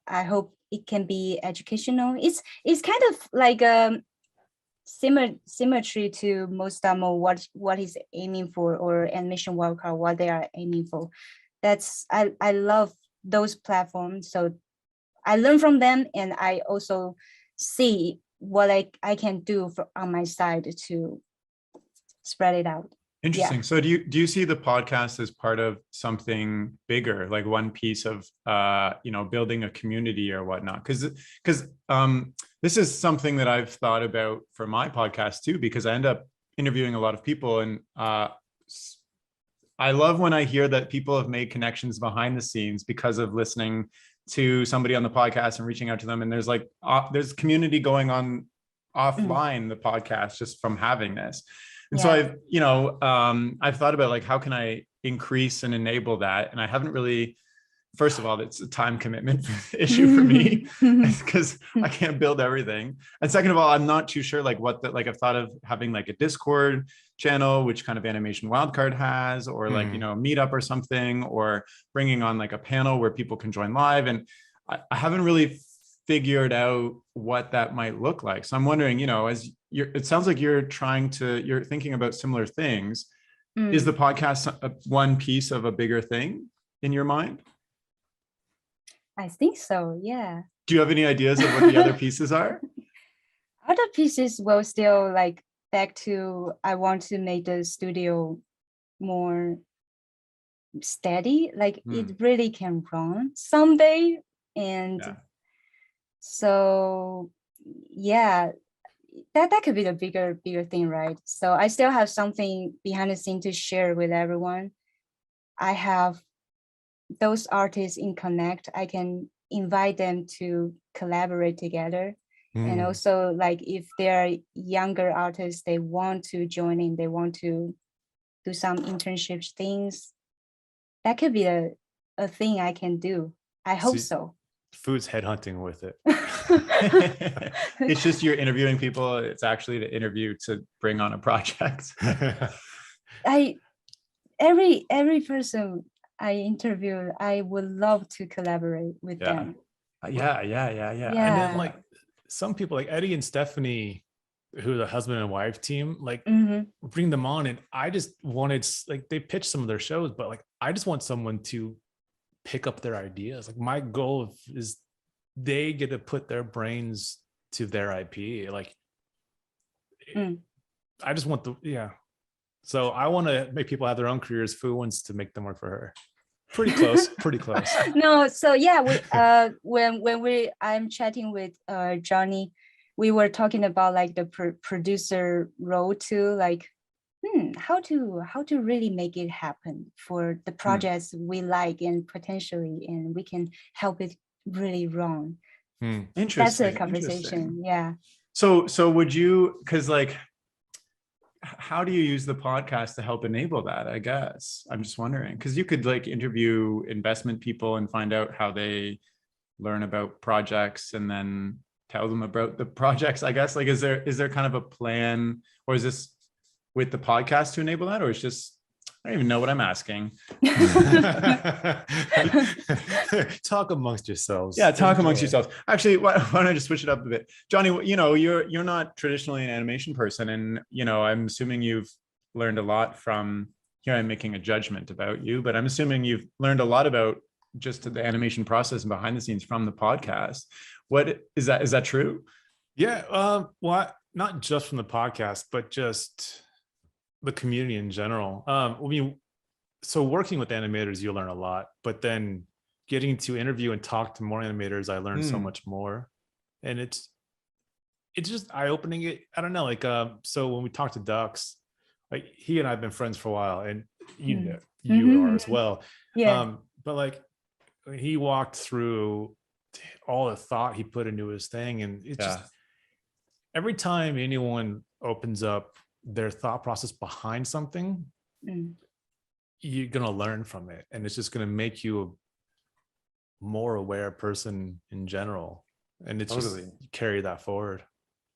[SPEAKER 3] I hope it can be educational. It's kind of like symmetry to most demo what he's aiming for, or animation wildcard what they are aiming for. That's I love those platforms, so I learn from them, and I also see what I can do on my side to spread it out.
[SPEAKER 1] Interesting. Yeah. So do you see the podcast as part of something bigger, like one piece of building a community or whatnot? Because this is something that I've thought about for my podcast too, because I end up interviewing a lot of people, and I love when I hear that people have made connections behind the scenes because of listening to somebody on the podcast and reaching out to them. And there's like there's community going on offline the podcast just from having this. And so I've thought about like, how can I increase and enable that? And I haven't really, first of all, it's a time commitment issue for me because I can't build everything. And second of all, I'm not too sure like I've thought of having like a Discord channel, which kind of Animation Wildcard has, or like, a meetup or something, or bringing on like a panel where people can join live. And I haven't really figured out what that might look like. So I'm wondering, as it sounds like you're thinking about similar things. Is the podcast one piece of a bigger thing in your mind?
[SPEAKER 3] I think so, yeah.
[SPEAKER 1] Do you have any ideas of what the other pieces are?
[SPEAKER 3] Other pieces will still like back to, I want to make the studio more steady, like it really can run someday. And so that could be the bigger thing, right? So I still have something behind the scene to share with everyone. I have those artists in Connect. I can invite them to collaborate together. And also, like, if there are younger artists, they want to join in, they want to do some internships things, that could be a thing I can do. I hope so.
[SPEAKER 2] Food's headhunting with it.
[SPEAKER 1] It's just you're interviewing people. It's actually to interview to bring on a project.
[SPEAKER 3] Every person I interview, I would love to collaborate with them.
[SPEAKER 2] Yeah. And then like some people like Eddie and Stephanie, who are the husband and wife team, like bring them on. And I just wanted, like, they pitched some of their shows, but like, I just want someone to pick up their ideas. Like my goal is they get to put their brains to their IP. Like I just want so I want to make people have their own careers. Fu wants to make them work for her. Pretty close.
[SPEAKER 3] No, so yeah, we I'm chatting with Johnny, we were talking about like the producer role too, like how to really make it happen for the projects we like, and potentially, and we can help it really run.
[SPEAKER 1] Interesting.
[SPEAKER 3] That's a conversation. Yeah.
[SPEAKER 1] So would you, because like, how do you use the podcast to help enable that? I guess I'm just wondering, because you could like interview investment people and find out how they learn about projects and then tell them about the projects. I guess, like, is there kind of a plan, or is this with the podcast to enable that, or it's just, I don't even know what I'm asking.
[SPEAKER 2] Talk amongst yourselves.
[SPEAKER 1] Yeah, talk amongst yourselves. Actually, why don't I just switch it up a bit? Johnny, you're not traditionally an animation person, and I'm assuming you've learned a lot from, here I'm making a judgment about you, but I'm assuming you've learned a lot about just the animation process and behind the scenes from the podcast. What is that true?
[SPEAKER 2] Yeah. Well, not just from the podcast, but just the community in general. I mean, so working with animators, you learn a lot, but then getting to interview and talk to more animators, I learned so much more. And it's just eye-opening. I don't know, like, so when we talk to Ducks, like he and I have been friends for a while, and you are as well.
[SPEAKER 3] Yeah.
[SPEAKER 2] But like he walked through all the thought he put into his thing, and it's just every time anyone opens up their thought process behind something, you're gonna learn from it, and it's just gonna make you a more aware person in general. And it's just carry that forward.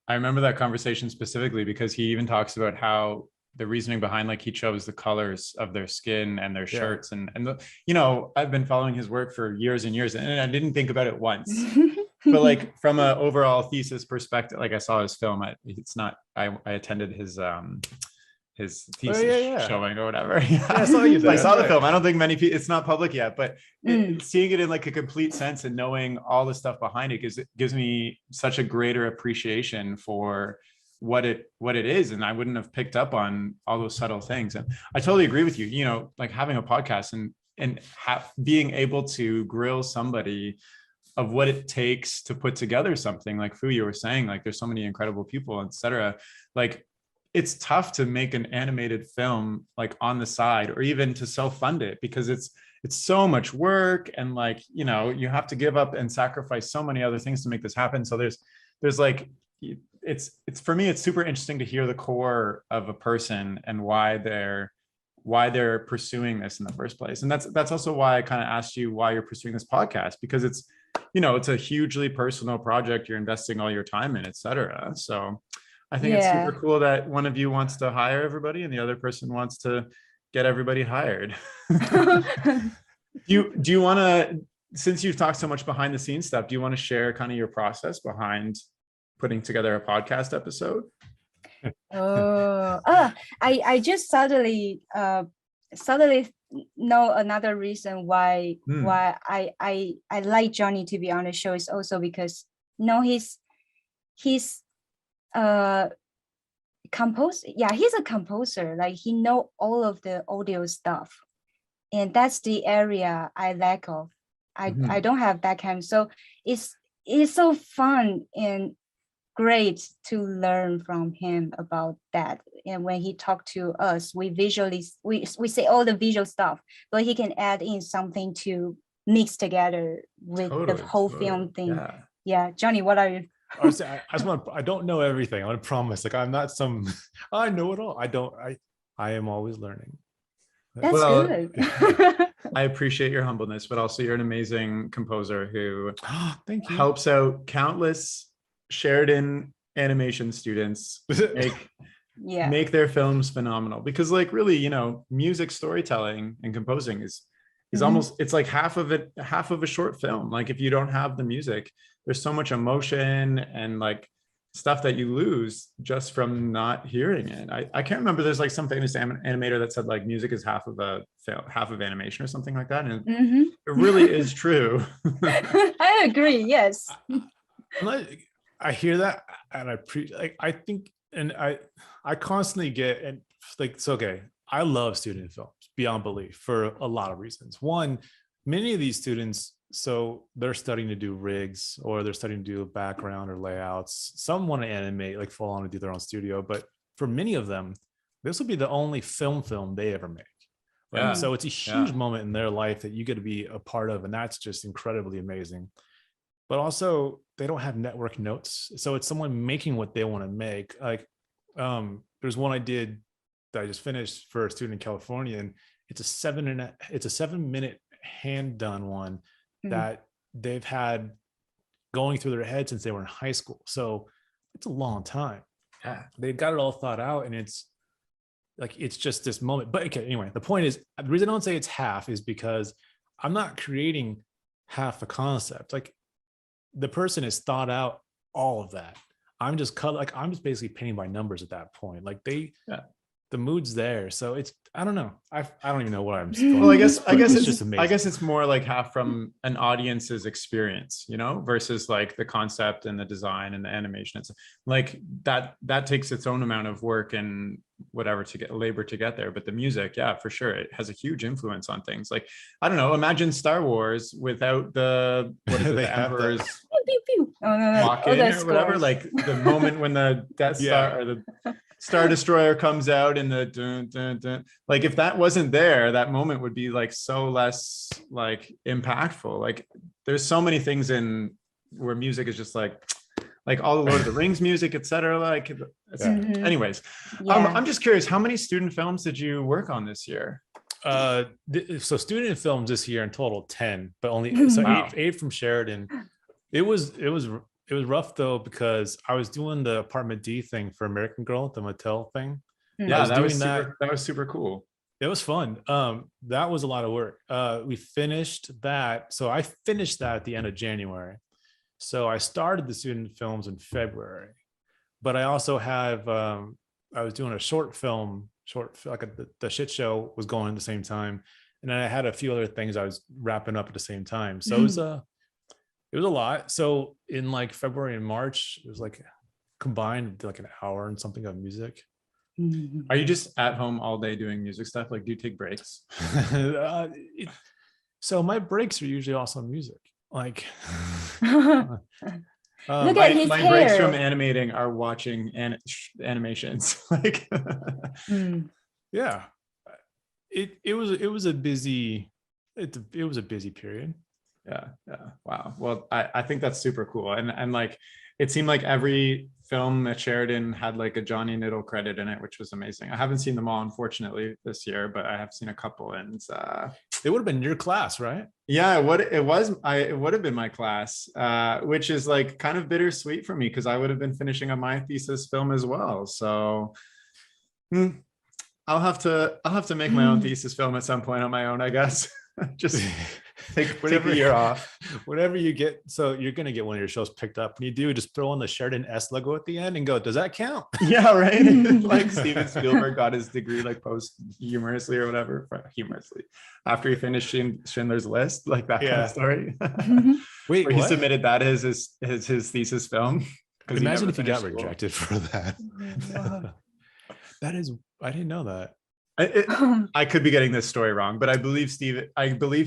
[SPEAKER 1] I remember that conversation specifically because he even talks about how the reasoning behind, like, he chose the colors of their skin and their shirts, and you know, I've been following his work for years and years, and I didn't think about it once. But like from an overall thesis perspective, like I saw his film. I attended his thesis showing or whatever. I saw you there. I saw the film. I don't think many people, it's not public yet, but seeing it in like a complete sense and knowing all the stuff behind it gives me such a greater appreciation for what it is. And I wouldn't have picked up on all those subtle things. And I totally agree with you, you know, like having a podcast and being able to grill somebody of what it takes to put together something like Fu, you were saying, like there's so many incredible people, etc. Like it's tough to make an animated film like on the side or even to self-fund it, because it's so much work, and like, you know, you have to give up and sacrifice so many other things to make this happen. So there's like, it's for me, it's super interesting to hear the core of a person and why they're pursuing this in the first place. And that's also why I kind of asked you why you're pursuing this podcast, because it's, you know, it's a hugely personal project. You're investing all your time in, etc. So I think it's super cool that one of you wants to hire everybody and the other person wants to get everybody hired. Do you want to, since you've talked so much behind the scenes stuff, do you want to share kind of your process behind putting together a podcast episode?
[SPEAKER 3] I just suddenly know another reason why I like Johnny to be on the show is also because, you know, he's he's a composer. Like he know all of the audio stuff, and that's the area I lack of. I don't have backhand, so it's so fun and great to learn from him about that. And when he talked to us, we say all the visual stuff, but he can add in something to mix together with the whole film thing. Yeah, Johnny, what are you?
[SPEAKER 2] I don't know everything. I want to promise. Like I'm not I know it all. I am always learning.
[SPEAKER 3] That's good.
[SPEAKER 1] I appreciate your humbleness, but also you're an amazing composer who
[SPEAKER 2] thank you.
[SPEAKER 1] Helps out countless Sheridan animation students make their films phenomenal. Because like really, you know, music storytelling and composing is almost, it's like half of a short film. Like if you don't have the music, there's so much emotion and like stuff that you lose just from not hearing it. I can't remember, there's like some famous animator that said like music is half of animation or something like that, and it really is true.
[SPEAKER 3] I agree. Yes,
[SPEAKER 2] I hear that, and I think, and I constantly get, and like, it's okay, I love student films beyond belief for a lot of reasons. One, many of these students, so they're studying to do rigs, or they're studying to do background or layouts. Some want to animate, like full on to do their own studio, but for many of them, this will be the only film they ever make. Right? Yeah. So it's a huge moment in their life that you get to be a part of, and that's just incredibly amazing. But also, they don't have network notes, so it's someone making what they want to make. Like, there's one I did that I just finished for a student in California, and it's a 7-minute hand done one that they've had going through their head since they were in high school. So it's a long time. Yeah, they've got it all thought out, and it's like, it's just this moment. But okay, anyway, the point is, the reason I don't say it's half is because I'm not creating half a concept. Like, the person has thought out all of that. I'm just basically painting by numbers at that point. Like the mood's there. So it's, I don't know. I don't even know what I'm.
[SPEAKER 1] Well, I guess
[SPEAKER 2] it's just amazing.
[SPEAKER 1] I guess it's more like half from an audience's experience, you know, versus like the concept and the design and the animation. It's like that takes its own amount of work and whatever to get labor to get there. But the music, yeah, for sure, it has a huge influence on things. Like, I don't know, imagine Star Wars without the the Emperor's walk in or whatever. Like the moment when the Death Star or the Star Destroyer comes out and the dun, dun, dun. Like if that wasn't there, that moment would be like so less like impactful. Like there's so many things in where music is just like all the Lord of the Rings music, etc. Like, anyways, I'm just curious, how many student films did you work on this year?
[SPEAKER 2] So student films this year in total 10, but only so eight from Sheridan. It was rough though, because I was doing the Apartment D thing for American Girl, the Mattel thing.
[SPEAKER 1] Yeah, that was super cool.
[SPEAKER 2] It was fun. That was a lot of work. We finished that. So I finished that at the end of January. So I started the student films in February, but I also have, I was doing a short film, like the shit show was going at the same time. And then I had a few other things I was wrapping up at the same time. So it was a lot. So in like February and March, it was like combined like an hour and something of music.
[SPEAKER 1] Are you just at home all day doing music stuff? Like, do you take breaks?
[SPEAKER 2] So my breaks are usually also music. Like,
[SPEAKER 3] look at his
[SPEAKER 1] my
[SPEAKER 3] hair.
[SPEAKER 1] breaks from animating are watching animations. Like,
[SPEAKER 2] yeah, it was a busy period.
[SPEAKER 1] Yeah. Wow. Well, I think that's super cool. And like, it seemed like every film at Sheridan had like a Johnny Knittle credit in it, which was amazing. I haven't seen them all, unfortunately, this year, but I have seen a couple. And
[SPEAKER 2] it would have been your class, right?
[SPEAKER 1] Yeah, it would have been my class, which is like kind of bittersweet for me because I would have been finishing up my thesis film as well. So I'll have to make my own thesis film at some point on my own, I guess. Just take a year off.
[SPEAKER 2] Whenever you get, so you're gonna get one of your shows picked up, and you do just throw on the Sheridan S logo at the end and go, does that count?
[SPEAKER 1] Yeah, right. Like Steven Spielberg got his degree like humorously or whatever, after he finished Schindler's List, like that kind of story.
[SPEAKER 2] Wait,
[SPEAKER 1] where he submitted that as his thesis film.
[SPEAKER 2] Imagine if he got rejected for that. That is, I didn't know that.
[SPEAKER 1] I could be getting this story wrong, but I believe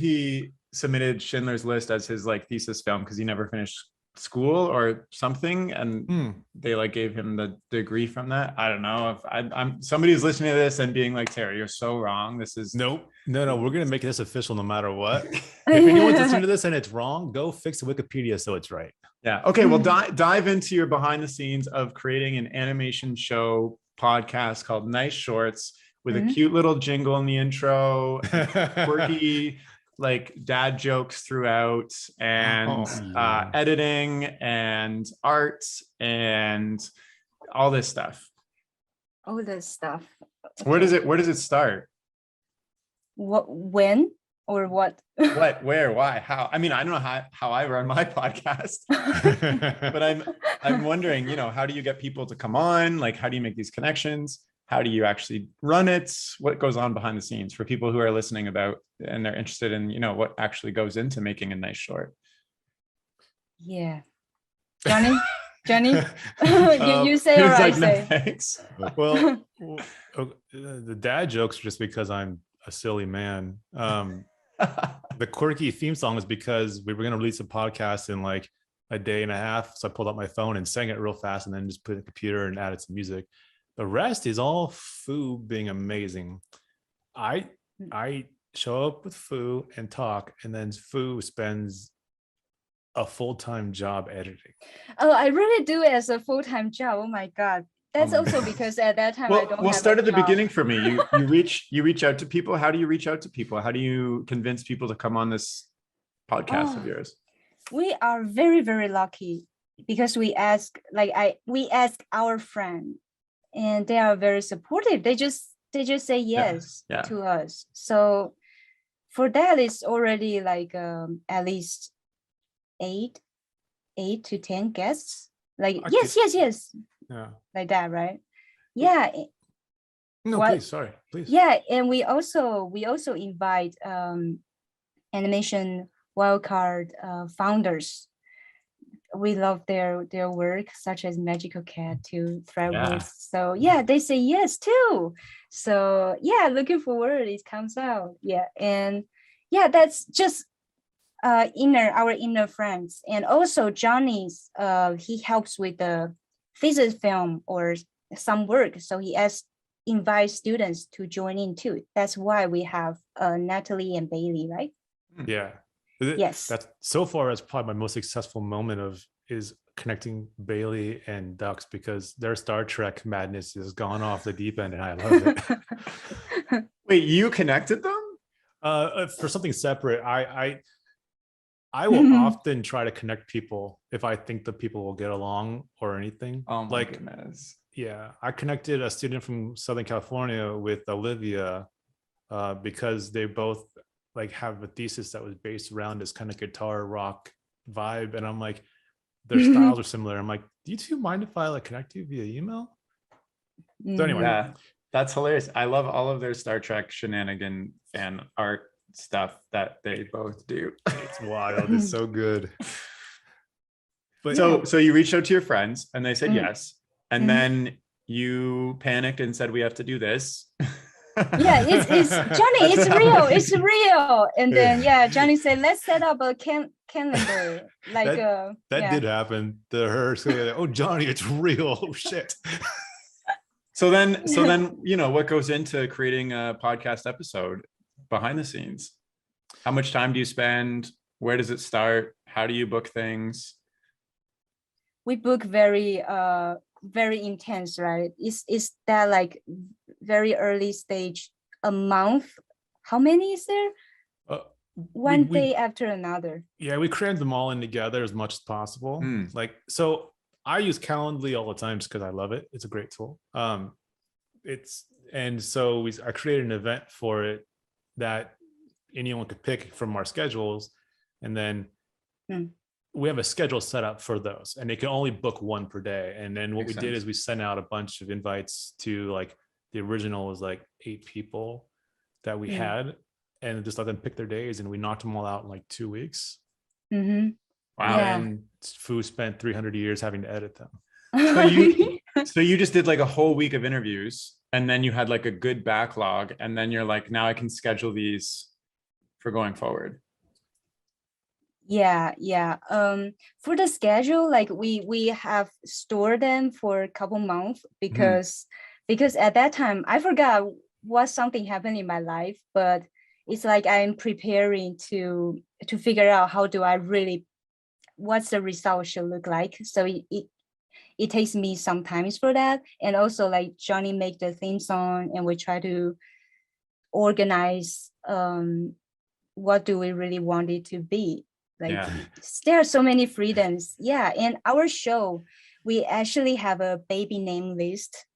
[SPEAKER 1] he submitted Schindler's List as his like thesis film because he never finished school or something, and they like gave him the degree from that. I don't know if I'm somebody's listening to this and being like, Terry, you're so wrong. This is
[SPEAKER 2] no. We're gonna make this official no matter what. If anyone's listening to this and it's wrong, go fix the Wikipedia so it's right.
[SPEAKER 1] Yeah. Okay. Well, dive into your behind the scenes of creating an animation show podcast called Nice Shorts, with a cute little jingle in the intro, quirky like dad jokes throughout, and editing and art and all this stuff. Okay. Where does it start?
[SPEAKER 3] What, when, or what?
[SPEAKER 1] What, where, why, how? I mean, I don't know how I run my podcast, but I'm wondering, how do you get people to come on? Like, how do you make these connections? How do you actually run it? What goes on behind the scenes for people who are listening about and they're interested in, what actually goes into making a nice short?
[SPEAKER 3] Yeah. Johnny, you say or I say?
[SPEAKER 1] No, thanks.
[SPEAKER 2] Well, the dad jokes are just because I'm a silly man. The quirky theme song is because we were going to release a podcast in like a day and a half. So I pulled out my phone and sang it real fast and then just put it in the computer and added some music. The rest is all Fu being amazing. I show up with Fu and talk, and then Fu spends a full-time job editing.
[SPEAKER 3] Oh, I really do it as a full-time job. Oh my God. That's also because at that time I don't have
[SPEAKER 1] We'll start at the
[SPEAKER 3] job.
[SPEAKER 1] beginning for me. You reach out to people. How do you reach out to people? How do you convince people to come on this podcast of yours?
[SPEAKER 3] We are very, very lucky because we ask our friend, and they are very supportive. They just say yes to us. So for that, it's already like at least 8 to 10 guests. Like yes.
[SPEAKER 2] Yeah.
[SPEAKER 3] Like that, right? Yeah.
[SPEAKER 2] No, please, sorry, please.
[SPEAKER 3] Yeah, and we also invite animation wildcard founders. We love their work, such as Magical Cat to Threadworks. So yeah, they say yes too. So yeah, looking forward it comes out. Yeah, and yeah, that's just our inner friends. And also Johnny's he helps with the physics film or some work. So he invite students to join in too. That's why we have Natalie and Bailey, right?
[SPEAKER 2] Yeah.
[SPEAKER 3] Yes.
[SPEAKER 2] That's so far as probably my most successful moment is connecting Bailey and Dux, because their Star Trek madness has gone off the deep end and I love
[SPEAKER 1] it. Wait, you connected them?
[SPEAKER 2] For something separate. I will often try to connect people if I think the people will get along or anything.
[SPEAKER 1] Oh my goodness.
[SPEAKER 2] Yeah, I connected a student from Southern California with Olivia because they both like have a thesis that was based around this kind of guitar rock vibe, and I'm like, their styles are similar. I'm like, do you two mind if I like connect you via email? So anyway,
[SPEAKER 1] yeah, that's hilarious. I love all of their Star Trek shenanigan fan art stuff that they both do.
[SPEAKER 2] It's wild. It's so good.
[SPEAKER 1] But so you reached out to your friends and they said yes. And then you panicked and said, we have to do this.
[SPEAKER 3] Yeah, it's Johnny, it's real. And then Johnny said, let's set up a calendar. Like
[SPEAKER 2] that did happen to her. So oh, Johnny, it's real. Oh shit.
[SPEAKER 1] So then, you know, what goes into creating a podcast episode behind the scenes? How much time do you spend? Where does it start? How do you book things?
[SPEAKER 3] We book very intense, right? Is that like very early stage, a month? How many is there? One day after another.
[SPEAKER 2] Yeah, we crammed them all in together as much as possible. Like, so I use Calendly all the time just because I love it. It's a great tool. I created an event for it that anyone could pick from our schedules, and then we have a schedule set up for those, and they can only book one per day. And then what we did is we sent out a bunch of invites to, like, the original was like 8 people that we had, and just let them pick their days, and we knocked them all out in like 2 weeks.
[SPEAKER 3] Wow.
[SPEAKER 2] And Fu spent 300 years having to edit them.
[SPEAKER 1] So you just did like a whole week of interviews, and then you had like a good backlog, and then you're like, now I can schedule these for going forward.
[SPEAKER 3] Yeah. For the schedule, like we have stored them for a couple months because at that time I forgot what something happened in my life, but it's like I'm preparing to figure out how do I really, what's the result should look like. So it takes me some time for that. And also like Johnny make the theme song, and we try to organize what do we really want it to be. Like there are so many freedoms. Yeah. And our show, we actually have a baby name list,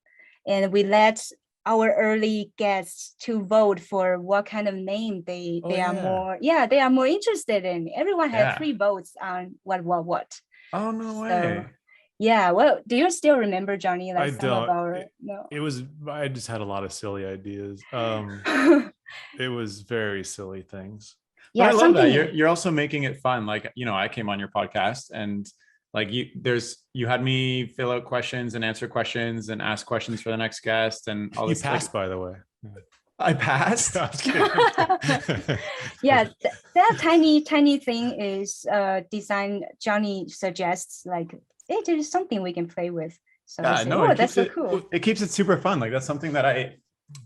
[SPEAKER 3] and we let our early guests to vote for what kind of name they are more interested in. Everyone had 3 votes on what.
[SPEAKER 1] Oh, no way.
[SPEAKER 3] Yeah. Well, do you still remember, Johnny? Like
[SPEAKER 2] I don't. I just had a lot of silly ideas. It was very silly things.
[SPEAKER 1] Yeah, I love that. You're also making it fun. Like, you know, I came on your podcast, and like you had me fill out questions and answer questions and ask questions for the next guest, and all this.
[SPEAKER 2] You passed, by the way.
[SPEAKER 1] I passed.
[SPEAKER 2] I was kidding.
[SPEAKER 3] Yeah, that tiny thing is design. Johnny suggests like, hey, there's something we can play with. So that's so cool.
[SPEAKER 1] It keeps it super fun. Like, that's something that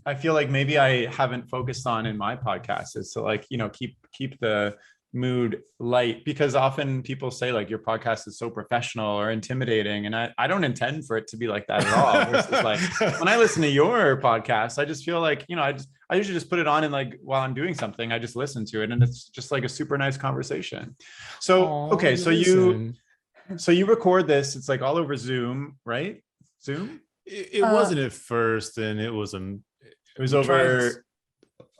[SPEAKER 1] I feel like maybe I haven't focused on in my podcast, is to, like, you know, keep the mood light, because often people say like your podcast is so professional or intimidating, and I don't intend for it to be like that at all. It's just like, when I listen to your podcast, I just feel like, you know, I usually just put it on, and like while I'm doing something, I just listen to it, and it's just like a super nice conversation. So okay, so you record this, it's like all over Zoom, right? Zoom?
[SPEAKER 2] It wasn't at first, and it was over.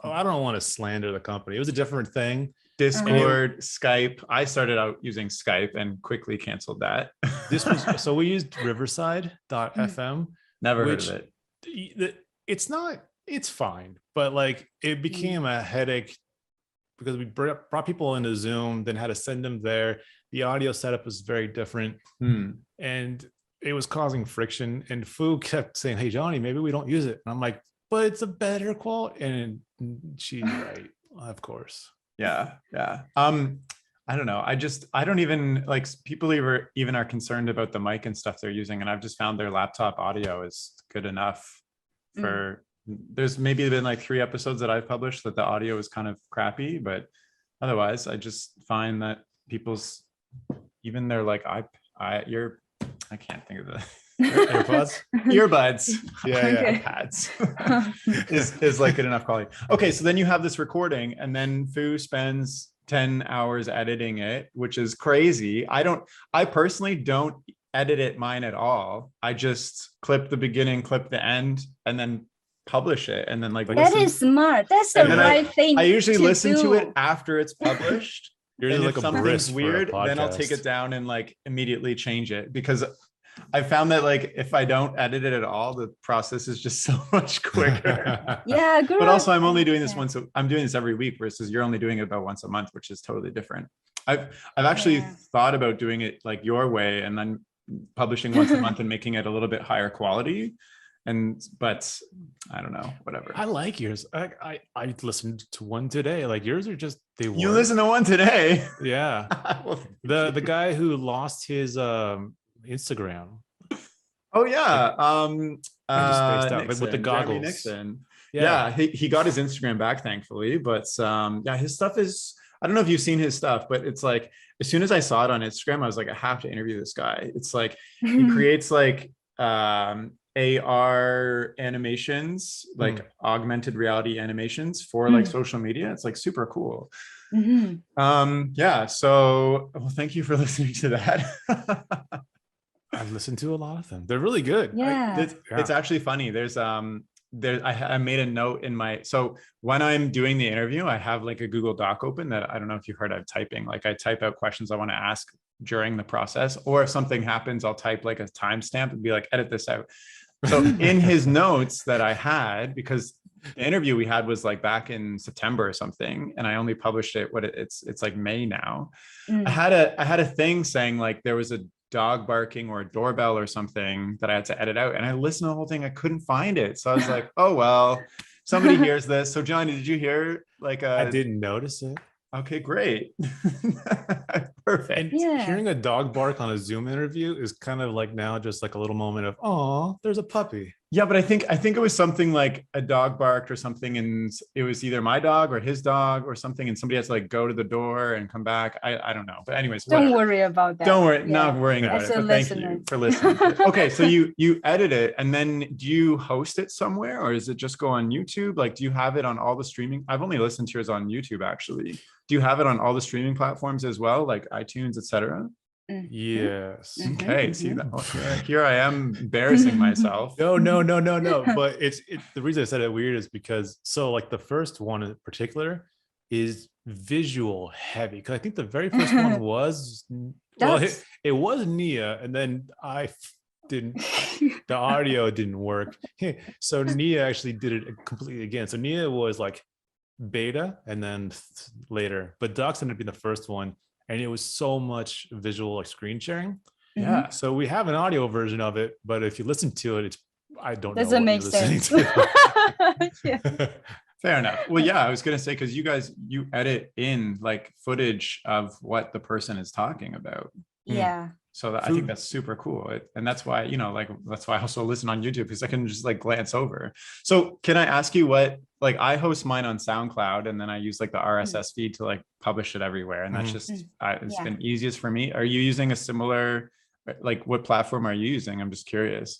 [SPEAKER 2] I don't want to slander the company. It was a different thing.
[SPEAKER 1] Discord, Skype. I started out using Skype and quickly canceled that.
[SPEAKER 2] So we used Riverside.fm.
[SPEAKER 1] Never heard of it.
[SPEAKER 2] it's fine, but like it became a headache because we brought people into Zoom, then had to send them there. The audio setup was very different, and it was causing friction. And Fu kept saying, "Hey, Johnny, maybe we don't use it." And I'm like, "But it's a better quality." And she's right, of course.
[SPEAKER 1] Yeah. I don't know. I don't even like people even are concerned about the mic and stuff they're using, and I've just found their laptop audio is good enough for. There's maybe been like 3 episodes that I've published that the audio is kind of crappy, but otherwise I just find that people's even their like I can't think of the earbuds iPads is like good enough quality. Okay, so then you have this recording, and then Fu spends 10 hours editing it, which is crazy. I personally don't edit it mine at all. I just clip the beginning, clip the end, and then publish it, and then like
[SPEAKER 3] that is smart. That's the right thing.
[SPEAKER 1] I usually listen to it after it's published.
[SPEAKER 2] You're
[SPEAKER 1] and
[SPEAKER 2] like
[SPEAKER 1] if something's weird, then I'll take it down and like immediately change it, because I found that like if I don't edit it at all, the process is just so much quicker.
[SPEAKER 3] Yeah, good.
[SPEAKER 1] But also I'm only doing this once. I'm doing this every week versus you're only doing it about once a month, which is totally different. I've actually thought about doing it like your way and then publishing once a month and making it a little bit higher quality. But I don't know, whatever.
[SPEAKER 2] I like yours. I listened to one today. Like yours are just
[SPEAKER 1] You listen to one today?
[SPEAKER 2] Yeah. The guy who lost his Instagram.
[SPEAKER 1] Oh yeah.
[SPEAKER 2] I just spaced out,
[SPEAKER 1] Nixon,
[SPEAKER 2] like with the goggles.
[SPEAKER 1] Nixon. Yeah, he got his Instagram back, thankfully. But yeah, his stuff is. I don't know if you've seen his stuff, but it's like as soon as I saw it on Instagram, I was like, I have to interview this guy. It's like he creates like AR animations, like augmented reality animations for like social media. It's like super cool. Yeah. So well, thank you for listening to that.
[SPEAKER 2] I've listened to a lot of them. They're really good.
[SPEAKER 3] Yeah.
[SPEAKER 1] It's actually funny. I made a note in my, so when I'm doing the interview, I have like a Google Doc open that I don't know if you've heard of typing. Like I type out questions I want to ask during the process, or if something happens, I'll type like a timestamp and be like, edit this out. So in his notes that I had, because the interview we had was like back in September or something, and I only published it it's like May now. I had a thing saying like there was a dog barking or a doorbell or something that I had to edit out, and I listened to the whole thing. I couldn't find it, so I was like, oh well, somebody hears this. So Johnny, did you hear like
[SPEAKER 2] I didn't notice it.
[SPEAKER 1] Okay, great. Perfect.
[SPEAKER 2] And hearing a dog bark on a Zoom interview is kind of like now just like a little moment of, oh, there's a puppy.
[SPEAKER 1] Yeah, but I think it was something like a dog barked or something, and it was either my dog or his dog or something, and somebody has to like go to the door and come back. I don't know. But anyways,
[SPEAKER 3] don't worry about that.
[SPEAKER 1] Don't worry, not worrying about it. But thank you for listening. Okay, so you edit it, and then do you host it somewhere, or does it just go on YouTube? Like, do you have it on all the streaming? I've only listened to yours on YouTube, actually. Do you have it on all the streaming platforms as well, like iTunes, etc.?
[SPEAKER 2] Yes.
[SPEAKER 1] Okay. See that? Here I am embarrassing myself.
[SPEAKER 2] No. But it's the reason I said it weird is because like the first one in particular is visual heavy, because I think the very first one was it was Nia, and then the audio didn't work. So Nia actually did it completely again. So Nia was like beta and then later, but Docs ended up being the first one, and it was so much visual like screen sharing. Yeah. So we have an audio version of it, but if you listen to it, I don't know.
[SPEAKER 3] Doesn't make sense.
[SPEAKER 1] Yeah. Fair enough. Well, yeah, I was gonna say, because you edit in like footage of what the person is talking about.
[SPEAKER 3] Yeah.
[SPEAKER 1] So I think that's super cool. And that's why, that's why I also listen on YouTube, because I can just like glance over. So can I ask you like I host mine on SoundCloud, and then I use like the RSS feed to like publish it everywhere. And that's just, it's been easiest for me. Are you using a similar, like what platform are you using? I'm just curious.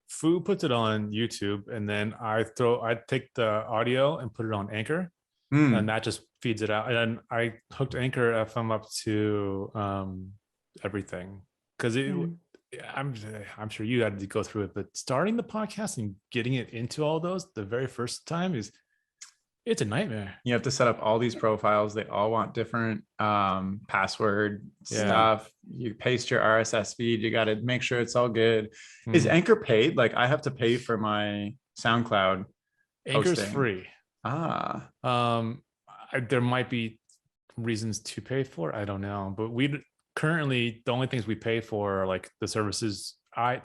[SPEAKER 2] Fu puts it on YouTube, and then I take the audio and put it on Anchor, and that just feeds it out. And then I hooked Anchor FM up to everything, because I'm sure you had to go through it, but starting the podcast and getting it into all those the very first time it's a nightmare. You
[SPEAKER 1] have to set up all these profiles. They all want different password stuff. You paste your RSS feed. You got to make sure it's all good. Is Anchor paid? Like I have to pay for my SoundCloud
[SPEAKER 2] Anchor's
[SPEAKER 1] hosting?
[SPEAKER 2] free. There might be reasons to pay for it. I don't know, but we currently, the only things we pay for are like the services I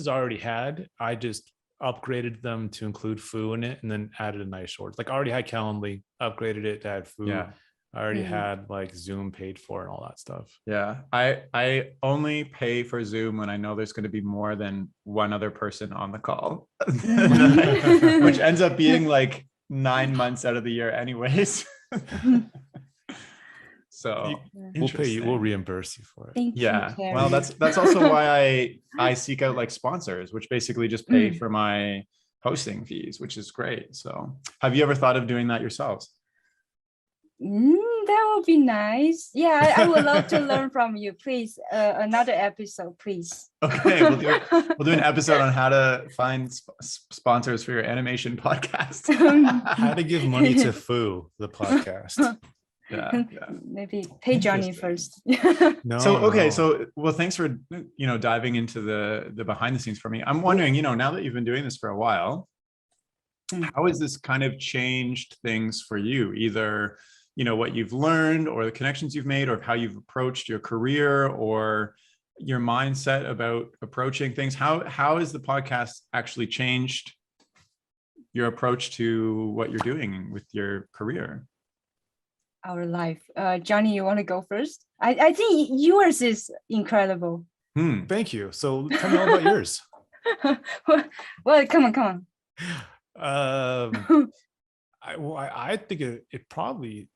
[SPEAKER 2] already had. I just upgraded them to include Foo in it, and then added a nice shorts. Like I already had Calendly, upgraded it to add Foo.
[SPEAKER 1] Yeah.
[SPEAKER 2] I already had like Zoom paid for and all that stuff.
[SPEAKER 1] Yeah. I only pay for Zoom when I know there's going to be more than one other person on the call, which ends up being like 9 months out of the year anyways. So
[SPEAKER 2] we'll pay you, we'll reimburse you for it.
[SPEAKER 3] Thank
[SPEAKER 1] yeah.
[SPEAKER 3] you,
[SPEAKER 1] Well, that's also why I seek out like sponsors, which basically just pay for my hosting fees, which is great. So have you ever thought of doing that yourselves?
[SPEAKER 3] That would be nice. Yeah, I would love to learn from you. Please, another episode, please.
[SPEAKER 1] Okay, we'll do an episode on how to find sponsors for your animation podcast.
[SPEAKER 2] How to give money to Foo, the podcast.
[SPEAKER 1] Yeah.
[SPEAKER 3] Maybe pay Johnny first.
[SPEAKER 1] So well, thanks for diving into the behind the scenes for me. I'm wondering, now that you've been doing this for a while, how has this kind of changed things for you? Either what you've learned, or the connections you've made, or how you've approached your career, or your mindset about approaching things. How has the podcast actually changed your approach to what you're doing with your career?
[SPEAKER 3] Our life. Johnny, you want to go first? I think yours is incredible.
[SPEAKER 2] Thank you. So tell me all about yours.
[SPEAKER 3] Well, come on.
[SPEAKER 2] I think it probably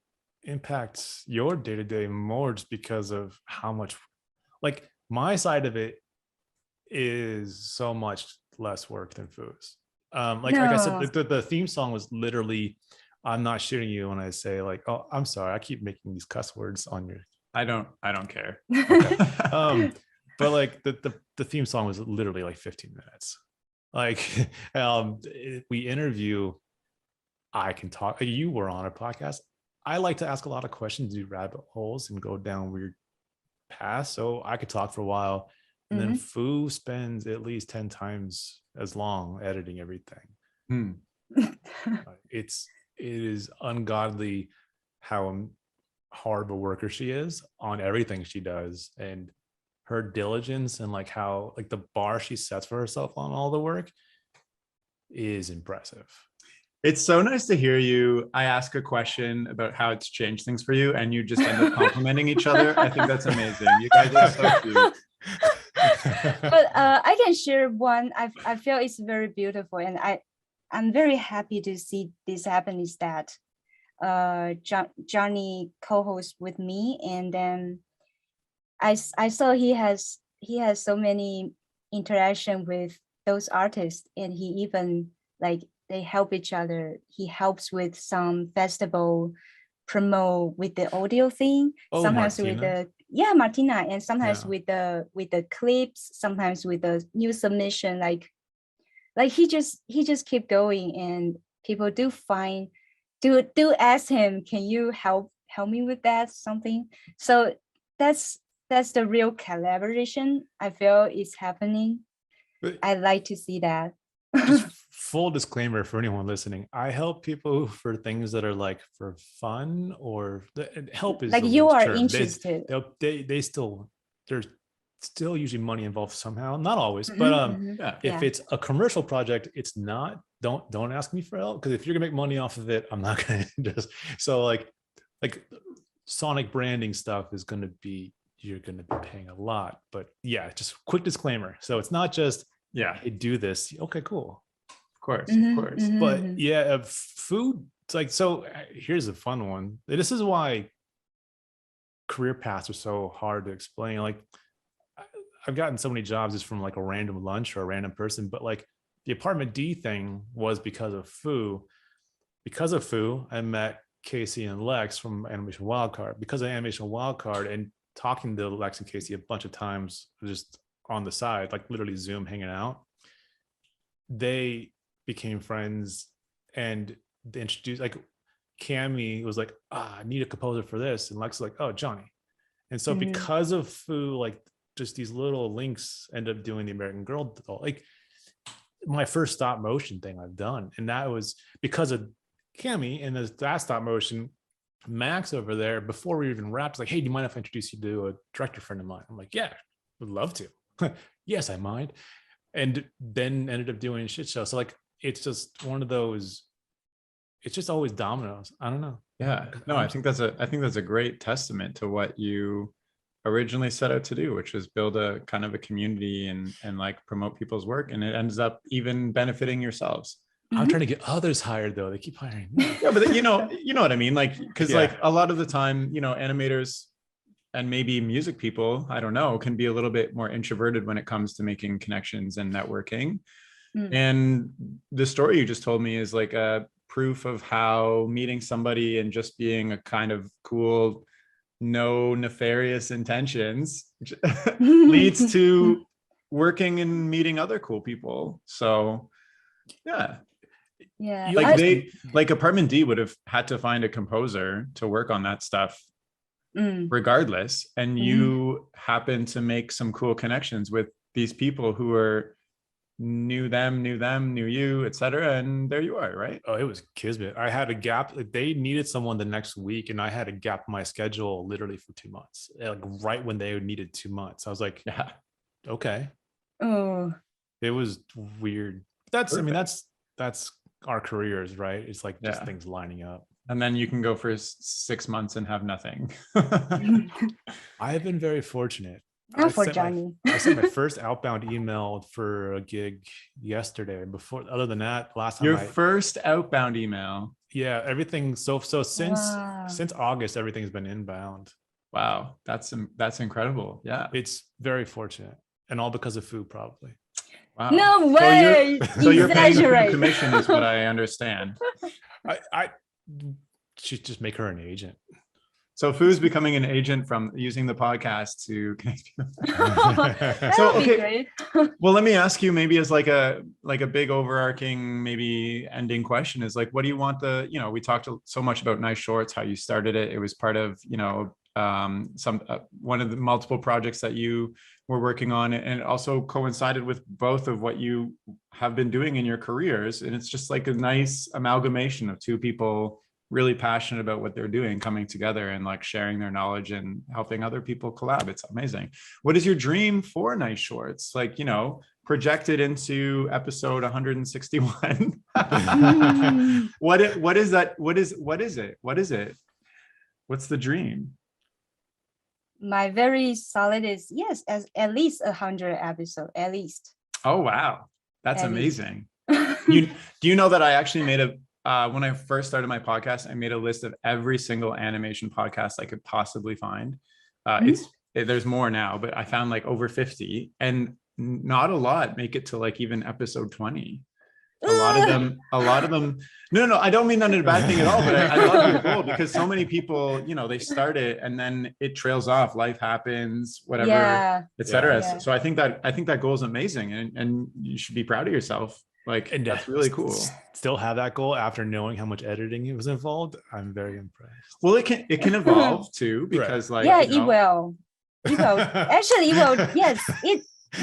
[SPEAKER 2] impacts your day-to-day more, just because of how much, like, my side of it is so much less work than Foo's. Like I said, the theme song was literally, I'm not shitting you when I say like, oh, I'm sorry, I keep making these cuss words on your.
[SPEAKER 1] I don't care.
[SPEAKER 2] Okay. But like the theme song was literally like 15 minutes. Like we interview, I can talk. You were on a podcast. I like to ask a lot of questions, do rabbit holes, and go down weird paths. So I could talk for a while, and then Foo spends at least 10 times as long editing everything. It is ungodly how hard of a worker she is on everything she does, and her diligence, and like how like the bar she sets for herself on all the work is impressive.
[SPEAKER 1] It's so nice to hear you. I ask a question about how it's changed things for you, and you just end up complimenting each other. I think that's amazing. You guys are so cute.
[SPEAKER 3] But I can share one. I feel it's very beautiful, and I'm very happy to see this happen. Is that Johnny co-host with me, and then I saw he has so many interaction with those artists, and he even like they help each other. He helps with some festival promote with the audio thing, sometimes
[SPEAKER 2] Martina.
[SPEAKER 3] with the Martina, and sometimes with the clips, sometimes with the new submission. Like he just keep going, and people do ask him, can you help me with that something? So that's the real collaboration I feel is happening. But I like to see that.
[SPEAKER 2] Just full disclaimer for anyone listening, I help people for things that are like for fun, or help is
[SPEAKER 3] like you are
[SPEAKER 2] term.
[SPEAKER 3] Interested.
[SPEAKER 2] There's still usually money involved somehow, not always, but if it's a commercial project, it's not. Don't ask me for help, because if you're gonna make money off of it, I'm not gonna just. So like Sonic branding stuff is gonna be, you're gonna be paying a lot. But yeah, just quick disclaimer. So it's not just hey, do this. Okay, cool.
[SPEAKER 1] Of course.
[SPEAKER 2] But yeah, food. It's like, so here's a fun one. This is why career paths are so hard to explain. Like I've gotten so many jobs just from like a random lunch or a random person, but like the apartment D thing was because of Foo. Because of Foo, I met Casey and Lex from Animation Wildcard. Because of Animation Wildcard and talking to Lex and Casey a bunch of times, just on the side, like literally Zoom hanging out, they became friends, and they introduced, like Cammy was like, I need a composer for this, and Lex was like, oh, Johnny. And so because of Foo, like just these little links end up doing the American Girl doll. Like my first stop motion thing I've done. And that was because of Cami and that stop motion. Max over there, before we even wrapped, like, hey, do you mind if I introduce you to a director friend of mine? I'm like, yeah, would love to. Yes, I mind. And then ended up doing a shit show. So like, it's just one of those, it's just always dominoes. I don't know.
[SPEAKER 1] Yeah, no, I think that's a great testament to what you originally set out to do, which was build a kind of a community and like promote people's work, and it ends up even benefiting yourselves.
[SPEAKER 2] I'm trying to get others hired though. They keep hiring me.
[SPEAKER 1] Yeah, but you know what I mean? Like, because like a lot of the time, animators and maybe music people, I don't know, can be a little bit more introverted when it comes to making connections and networking. And the story you just told me is like a proof of how meeting somebody and just being a kind of cool, no nefarious intentions leads to working and meeting other cool people. So yeah. Like Apartment D would have had to find a composer to work on that stuff regardless, and you happen to make some cool connections with these people who are knew you, etc., and there you are, right?
[SPEAKER 2] Oh, it was kismet. I had a gap. Like, they needed someone the next week, and I had a gap in my schedule literally for 2 months, like right when they needed 2 months. I was like, yeah, okay.
[SPEAKER 3] Oh,
[SPEAKER 2] it was weird. That's Perfect. I mean, that's our careers, right? It's like just things lining up.
[SPEAKER 1] And then you can go for 6 months and have nothing.
[SPEAKER 2] I have been very fortunate.
[SPEAKER 3] Not for Johnny.
[SPEAKER 2] I sent my first outbound email for a gig yesterday. Before, other than that, last time.
[SPEAKER 1] Your first outbound email.
[SPEAKER 2] Yeah, everything. So since August, everything's been inbound.
[SPEAKER 1] Wow, that's incredible. Yeah,
[SPEAKER 2] it's very fortunate, and all because of food, probably.
[SPEAKER 1] Wow.
[SPEAKER 3] No way.
[SPEAKER 1] So you're paying the commission is what I understand.
[SPEAKER 2] I should just make her an agent.
[SPEAKER 1] So Foo's becoming an agent from using the podcast to connect people.
[SPEAKER 3] So okay.
[SPEAKER 1] Well, let me ask you, maybe as like a big overarching, maybe ending question is like, what do you want we talked so much about Nice Shorts, how you started it. It was part of, one of the multiple projects that you were working on, and it also coincided with both of what you have been doing in your careers. And it's just like a nice amalgamation of two people really passionate about what they're doing, coming together and like sharing their knowledge and helping other people collab. It's amazing. What is your dream for Nice Shorts? Like, projected into episode 161. What is that? What is it? What's the dream?
[SPEAKER 3] My very solid is yes, as at least 100 episodes, at least.
[SPEAKER 1] Oh wow, that's amazing. Do you know that I actually made when I first started my podcast, I made a list of every single animation podcast I could possibly find. There's more now, but I found like over 50, and not a lot make it to like even episode 20. A lot of them. No, I don't mean that in a bad thing at all, but I love your goal, because so many people, they start it and then it trails off. Life happens, whatever, etc. Yeah. So I think that goal is amazing, and you should be proud of yourself. Like, and that's really cool.
[SPEAKER 2] Still have that goal after knowing how much editing was involved. I'm very impressed.
[SPEAKER 1] Well, it can evolve too, because
[SPEAKER 3] it will. Actually, it will. Yes,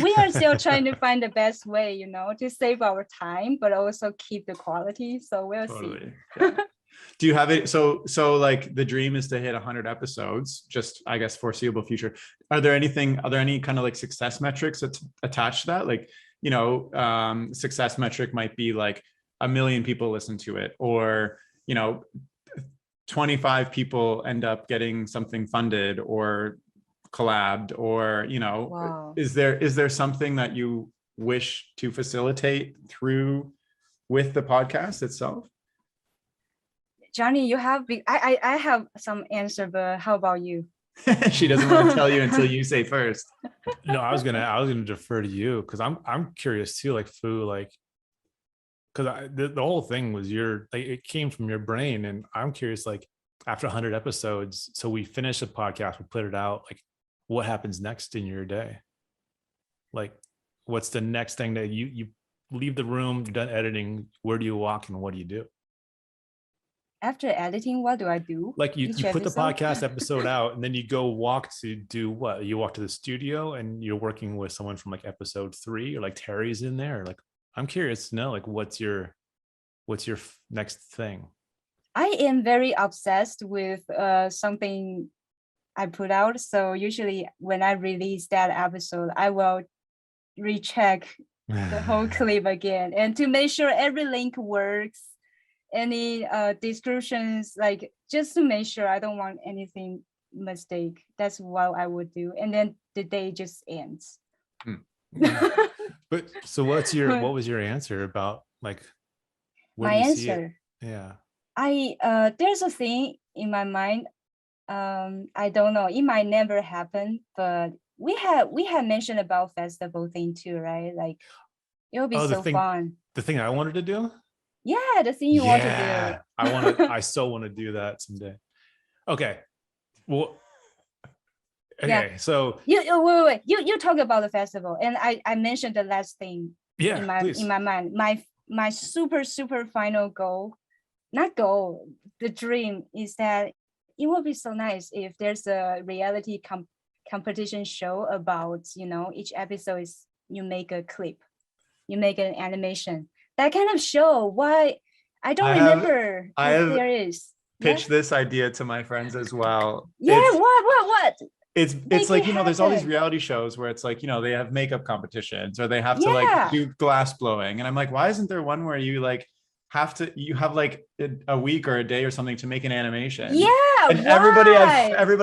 [SPEAKER 3] we are still trying to find the best way, to save our time, but also keep the quality. So we'll see. Yeah.
[SPEAKER 1] Do you have it? So like the dream is to hit 100 episodes, just, I guess, foreseeable future. Are there any kind of like success metrics attached to that? Like, success metric might be like 1 million people listen to it, or 25 people end up getting something funded or collabed, or wow. Is there something that you wish to facilitate with the podcast itself?
[SPEAKER 3] Johnny, you have I have some answer, but how about you?
[SPEAKER 1] She doesn't want to tell you until you say first.
[SPEAKER 2] No, I was gonna defer to you, because I'm curious too, like Fu, like, because the whole thing was it came from your brain, and I'm curious, like, after 100 episodes, so we finish a podcast, we put it out, like, what happens next in your day? Like, what's the next thing that you leave the room, you're done editing, where do you walk and what do you do?
[SPEAKER 3] After editing, what do I do?
[SPEAKER 2] Like you put the podcast episode out, and then you go walk to do what? You walk to the studio and you're working with someone from like episode 3, or like Terry's in there, or like, I'm curious to know, like, what's your next thing?
[SPEAKER 3] I am very obsessed with something I put out. So usually when I release that episode, I will recheck the whole clip again and to make sure every link works, any descriptions, like just to make sure I don't want anything mistake. That's what I would do. And then the day just ends.
[SPEAKER 2] But so what was your answer about, like, where
[SPEAKER 3] my
[SPEAKER 2] do you see it?
[SPEAKER 3] answer?
[SPEAKER 2] Yeah.
[SPEAKER 3] There's a thing in my mind. I don't know, it might never happen, but we had mentioned about festival thing too, right? Like it'll be so fun.
[SPEAKER 2] The thing I wanted to do?
[SPEAKER 3] Yeah, the thing you want to do.
[SPEAKER 2] I so want to do that someday. Okay. Well, okay,
[SPEAKER 3] yeah.
[SPEAKER 2] so
[SPEAKER 3] wait. You talk about the festival, and I mentioned the last thing in my mind. My super final goal, not goal, the dream is that it would be so nice if there's a reality competition show about, you know, each episode is you make a clip, you make an animation, that kind of show. Why I don't remember if there is.
[SPEAKER 1] Pitch this idea to my friends as well.
[SPEAKER 3] Yeah, what?
[SPEAKER 1] It's like, you know, there's all these reality shows where it's like, you know, they have makeup competitions or they have to like do glass blowing. And I'm like, why isn't there one where you like you have like a week or a day or something to make an animation?
[SPEAKER 3] Yeah.
[SPEAKER 1] And everybody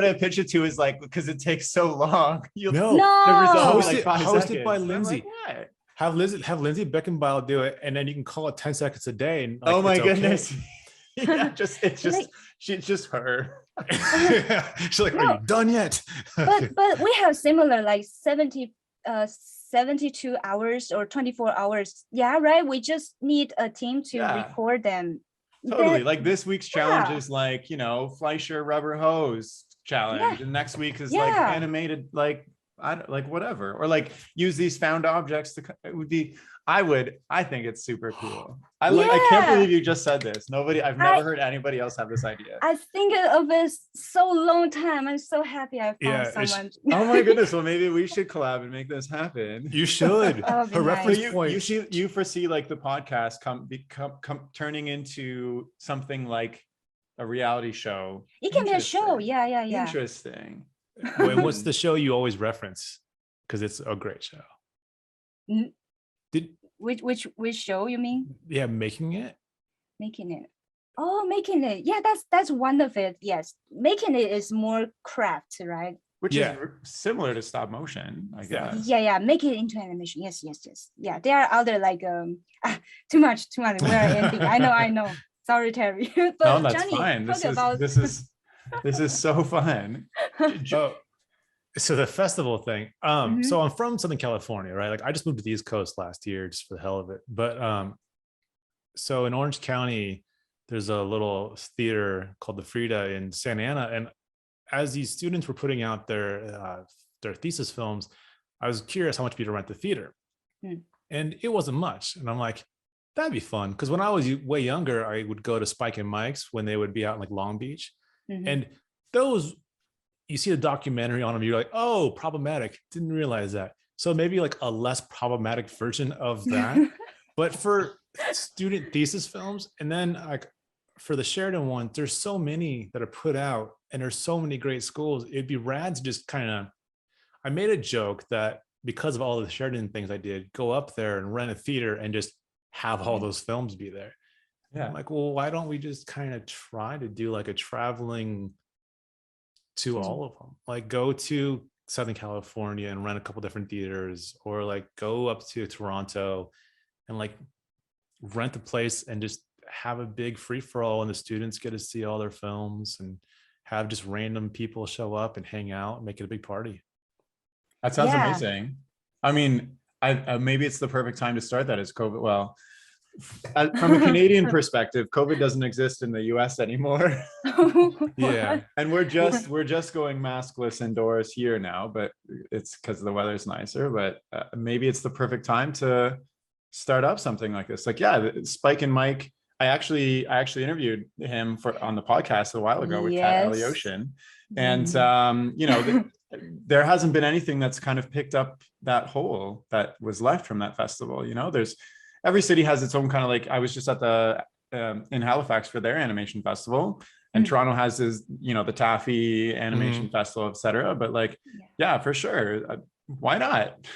[SPEAKER 1] I pitch it to is like, because it takes so long.
[SPEAKER 2] Hosted by Lindsay.
[SPEAKER 1] Like,
[SPEAKER 2] have Lindsay Beckenbauer do it, and then you can call it 10 seconds a day. And like,
[SPEAKER 1] oh my goodness. Yeah, she's just her.
[SPEAKER 2] She's like, are you done yet?
[SPEAKER 3] but we have similar, like 72 hours or 24 hours. Yeah, right. We just need a team to record them.
[SPEAKER 1] Totally. Like this week's challenge is like, you know, Fleischer rubber hose challenge, and next week is like animated, like whatever, or like use these found objects to. It would be. I think it's super cool. I can't believe you just said this. I've never heard anybody else have this idea.
[SPEAKER 3] I think of this so long time. I'm so happy I found someone.
[SPEAKER 1] Oh my goodness. Well, maybe we should collab and make this happen.
[SPEAKER 2] You should.
[SPEAKER 3] A
[SPEAKER 2] reference point.
[SPEAKER 1] You foresee like the podcast turning into something like a reality show.
[SPEAKER 3] It can be a show. Yeah.
[SPEAKER 1] Interesting.
[SPEAKER 2] Wait, what's the show you always reference? Because it's a great show.
[SPEAKER 3] Which show you mean?
[SPEAKER 2] Yeah, making it.
[SPEAKER 3] Oh, making it. Yeah, that's one of it. Yes, making it is more craft, right?
[SPEAKER 1] Which is similar to stop motion, I guess.
[SPEAKER 3] Yeah. Make it into animation. Yes. Yeah, there are other like too much. We're ending. I know. Sorry, Terry. But
[SPEAKER 1] no, that's
[SPEAKER 3] Johnny,
[SPEAKER 1] fine. This is so fun.
[SPEAKER 2] So the festival thing. So I'm from Southern California, right? Like I just moved to the East Coast last year just for the hell of it. But so in Orange County, there's a little theater called the Frida in Santa Ana. And as these students were putting out their thesis films, I was curious how much people rent the theater. And it wasn't much. And I'm like, that'd be fun. Because when I was way younger, I would go to Spike and Mike's when they would be out in like Long Beach. And those, you see a documentary on them, you're like, oh, problematic. Didn't realize that. So maybe like a less problematic version of that. But for student thesis films, and then like for the Sheridan one, there's so many that are put out and there's so many great schools. It'd be rad to just kind of, I made a joke that because of all the Sheridan things I did, go up there and rent a theater and just have all those films be there. Yeah. I'm like, well, why don't we just kind of try to do like a traveling to all of them? Like go to Southern California and rent a couple different theaters, or like go up to Toronto and like rent a place and just have a big free for all, and the students get to see all their films and have just random people show up and hang out and make it a big party.
[SPEAKER 1] That sounds amazing. I mean, maybe it's the perfect time to start that as COVID. Well, from a Canadian perspective, COVID doesn't exist in the US anymore.
[SPEAKER 2] Yeah.
[SPEAKER 1] And we're just going maskless indoors here now, but it's because the weather's nicer. But maybe it's the perfect time to start up something like this. Like, Spike and Mike, I actually interviewed him on the podcast a while ago with Kat Eliocean. And you know, there hasn't been anything that's kind of picked up that hole that was left from that festival. You know, every city has its own kind of like, I was just at the in Halifax for their animation festival, and Toronto has his, you know, the Taffy animation festival, etc. But like, yeah, for sure, why not?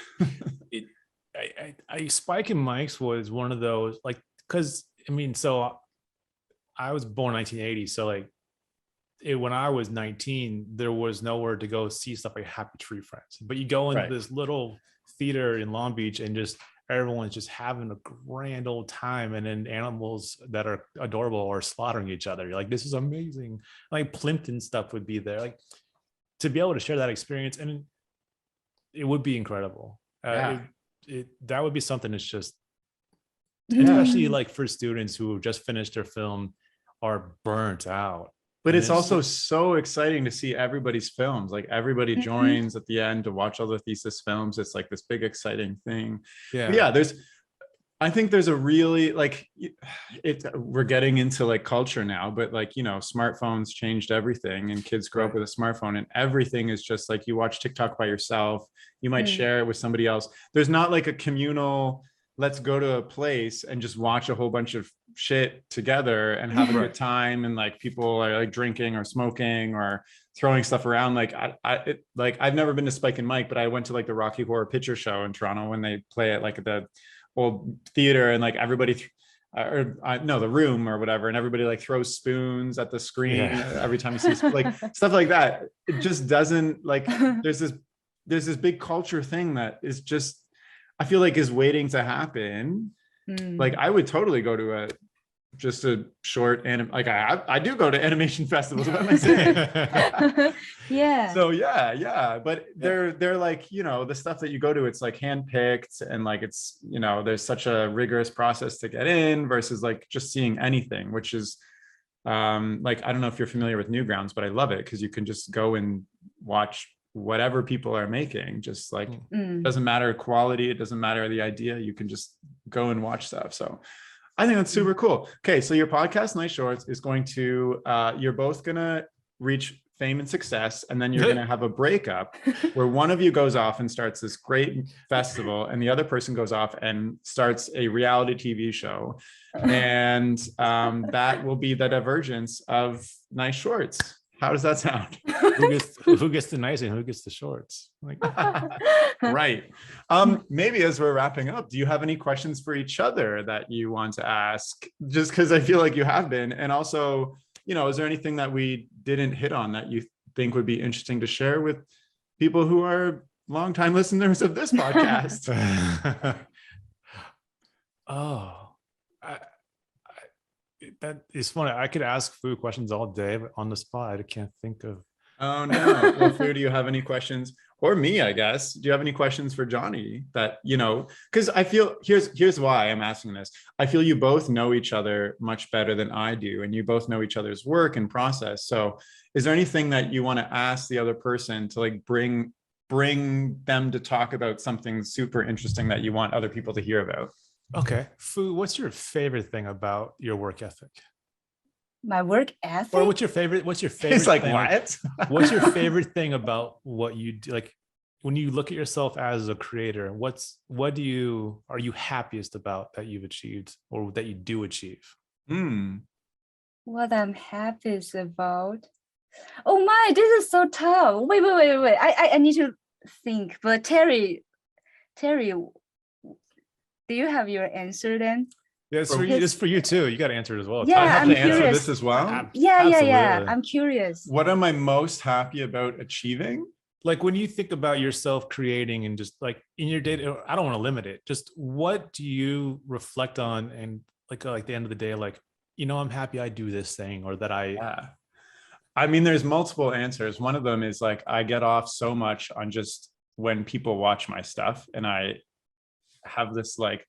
[SPEAKER 2] Spike and Mike's was one of those, like, because I mean, so I was born 1980, so like when I was 19, there was nowhere to go see stuff like Happy Tree Friends. But you go into this little theater in Long Beach and just everyone's just having a grand old time, and then animals that are adorable are slaughtering each other. You're like, this is amazing. Like Plimpton stuff would be there. Like to be able to share that experience, and it would be incredible. That would be something that's just, especially like for students who have just finished their film, are burnt out.
[SPEAKER 1] But it's also so exciting to see everybody's films. Like everybody joins at the end to watch all the thesis films. It's like this big exciting thing. Yeah, I think there's a really like, we're getting into like culture now, but like, you know, smartphones changed everything, and kids grow up with a smartphone, and everything is just like, you watch TikTok by yourself, you might share it with somebody else. There's not like a communal, let's go to a place and just watch a whole bunch of shit together and have a good time, and like people are like drinking or smoking or throwing stuff around. Like I've never been to Spike and Mike, but I went to like the Rocky Horror Picture Show in Toronto when they play it like at the old theater, and like everybody the room or whatever, and everybody like throws spoons at the screen every time you see like stuff like that. It just doesn't like, there's this big culture thing that is just, I feel like is waiting to happen. Like I would totally go to just a short like I do go to animation festivals. What am I saying? So but they're like, you know, the stuff that you go to, it's like handpicked, and like it's, you know, there's such a rigorous process to get in versus like just seeing anything, which is like, I don't know if you're familiar with Newgrounds, but I love it because you can just go and watch whatever people are making, just like doesn't matter quality, it doesn't matter the idea, you can just go and watch stuff. So I think that's super cool. Okay, so your podcast Nice Shorts is going to you're both gonna reach fame and success, and then you're gonna have a breakup where one of you goes off and starts this great festival, and the other person goes off and starts a reality TV show, and that will be the divergence of Nice Shorts. How does that sound?
[SPEAKER 2] who gets the nice and who gets the shorts? Like,
[SPEAKER 1] right. Maybe as we're wrapping up, do you have any questions for each other that you want to ask? Just because I feel like you have been. And also, you know, is there anything that we didn't hit on that you think would be interesting to share with people who are longtime listeners of this podcast?
[SPEAKER 2] That is funny. I could ask Fu questions all day, but on the spot, I can't think of.
[SPEAKER 1] Oh no. Well, Fu, do you have any questions? Or me, I guess. Do you have any questions for Johnny that, you know, because I feel here's why I'm asking this. I feel you both know each other much better than I do, and you both know each other's work and process. So is there anything that you want to ask the other person to like bring them to talk about something super interesting that you want other people to hear about?
[SPEAKER 2] Okay. Fu, what's your favorite thing about your work ethic?
[SPEAKER 3] My work ethic?
[SPEAKER 2] Or what's your favorite
[SPEAKER 1] It's like,
[SPEAKER 2] thing?
[SPEAKER 1] what?
[SPEAKER 2] What's your favorite thing about what you do? Like when you look at yourself as a creator, are you happiest about that you've achieved or that you do achieve?
[SPEAKER 3] What I'm happiest about? Oh my, this is so tough. Wait. I need to think. But Terry, do you have your answer then?
[SPEAKER 2] Yeah, it's for you too. You got to answer it as well.
[SPEAKER 3] Yeah,
[SPEAKER 1] I have
[SPEAKER 3] I'm
[SPEAKER 1] to
[SPEAKER 3] curious.
[SPEAKER 1] answer this as well.
[SPEAKER 3] Yeah. I'm curious.
[SPEAKER 1] What am I most happy about achieving?
[SPEAKER 2] Like when you think about yourself creating and just like in your day, I don't want to limit it. Just what do you reflect on and like the end of the day, like, you know, I'm happy I do this thing or that
[SPEAKER 1] I mean, there's multiple answers. One of them is like, I get off so much on just when people watch my stuff, and I have this like,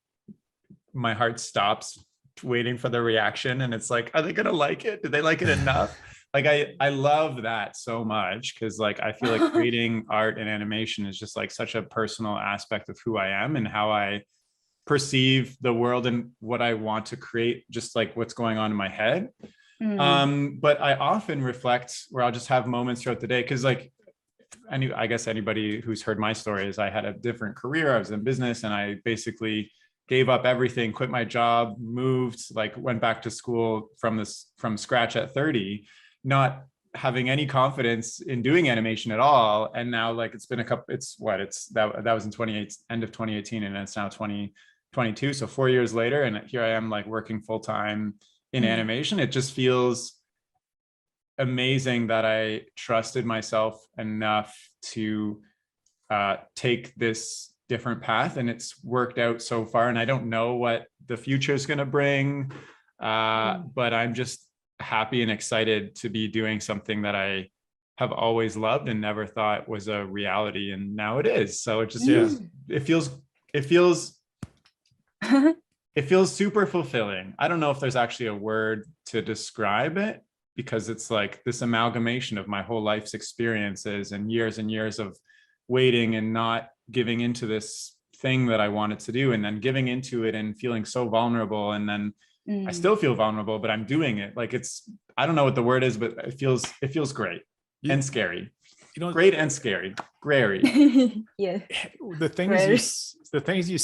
[SPEAKER 1] my heart stops waiting for the reaction, and it's like, are they gonna like it? Did they like it enough? Like I love that so much, because like I feel like creating art and animation is just like such a personal aspect of who I am and how I perceive the world and what I want to create, just like what's going on in my head. But I often reflect where I'll just have moments throughout the day, because like I guess anybody who's heard my story is I had a different career. I was in business, and I basically gave up everything, quit my job, moved, like went back to school from scratch at 30, not having any confidence in doing animation at all. And now like it's been that was in end of 2018, and it's now 2022. So 4 years later, and here I am like working full time in animation. It just feels amazing that I trusted myself enough to take this different path, and it's worked out so far. And I don't know what the future is going to bring, but I'm just happy and excited to be doing something that I have always loved and never thought was a reality, and now it is. So it just it feels super fulfilling. I don't know if there's actually a word to describe it, because it's like this amalgamation of my whole life's experiences and years of waiting and not giving into this thing that I wanted to do, and then giving into it and feeling so vulnerable. And then I still feel vulnerable, but I'm doing it. Like I don't know what the word is, but it feels great and scary. Great and scary. Great.
[SPEAKER 3] Yeah.
[SPEAKER 2] The things you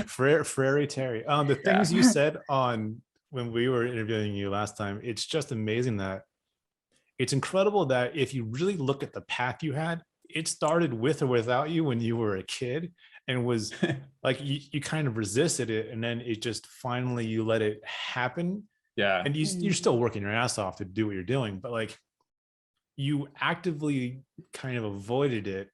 [SPEAKER 2] Frary Terry. The things you said on when we were interviewing you last time, it's just amazing that it's incredible that if you really look at the path you had, it started with or without you when you were a kid, and was like you kind of resisted it, and then it just finally you let it happen.
[SPEAKER 1] Yeah.
[SPEAKER 2] And you're still working your ass off to do what you're doing, but like you actively kind of avoided it,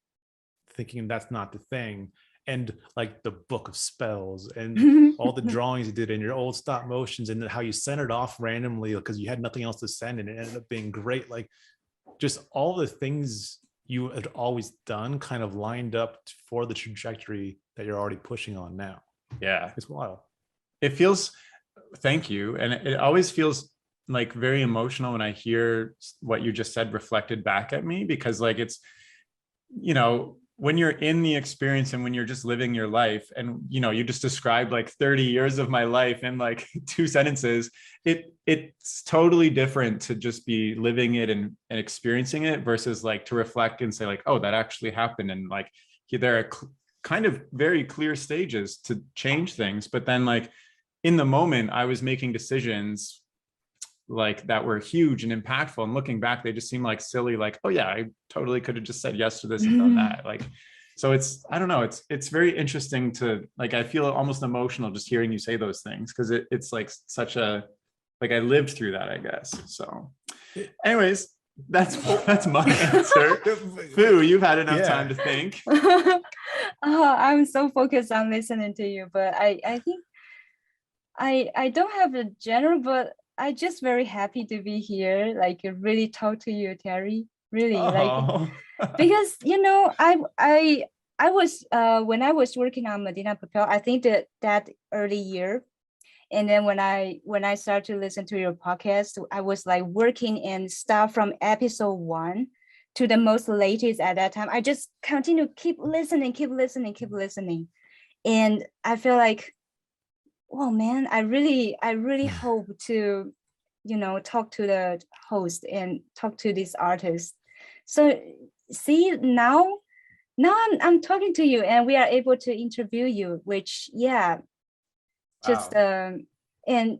[SPEAKER 2] thinking that's not the thing. And like the book of spells and all the drawings you did in your old stop motions, and how you sent it off randomly because you had nothing else to send, and it ended up being great. Like just all the things you had always done kind of lined up for the trajectory that you're already pushing on now.
[SPEAKER 1] Yeah.
[SPEAKER 2] It's wild.
[SPEAKER 1] It feels, thank you. And it always feels like very emotional when I hear what you just said reflected back at me, because like it's, when you're in the experience and when you're just living your life, and you just described like 30 years of my life in like 2 sentences, it's totally different to just be living it and experiencing it versus like to reflect and say like, oh, that actually happened. And like there are kind of very clear stages to change things, but then like in the moment I was making decisions like that were huge and impactful, and looking back they just seem like silly, like, oh yeah, I totally could have just said yes to this and done that. Like, so it's, I don't know, it's very interesting to like, I feel almost emotional just hearing you say those things, because it's like such a, like I lived through that, I guess. So anyways, that's my answer. Fu, you've had enough time to think.
[SPEAKER 3] I'm so focused on listening to you, but I think I don't have a general, but I just very happy to be here, like really talk to you, Terry, really. Like, because I was when I was working on Medina Papel, I think that early year, and then when I started to listen to your podcast, I was like working and start from episode 1 to the most latest at that time. I just continue keep listening, and I feel like, well, man, I really hope to, talk to the host and talk to this artist. So see, now I'm talking to you, and we are able to interview you, which just and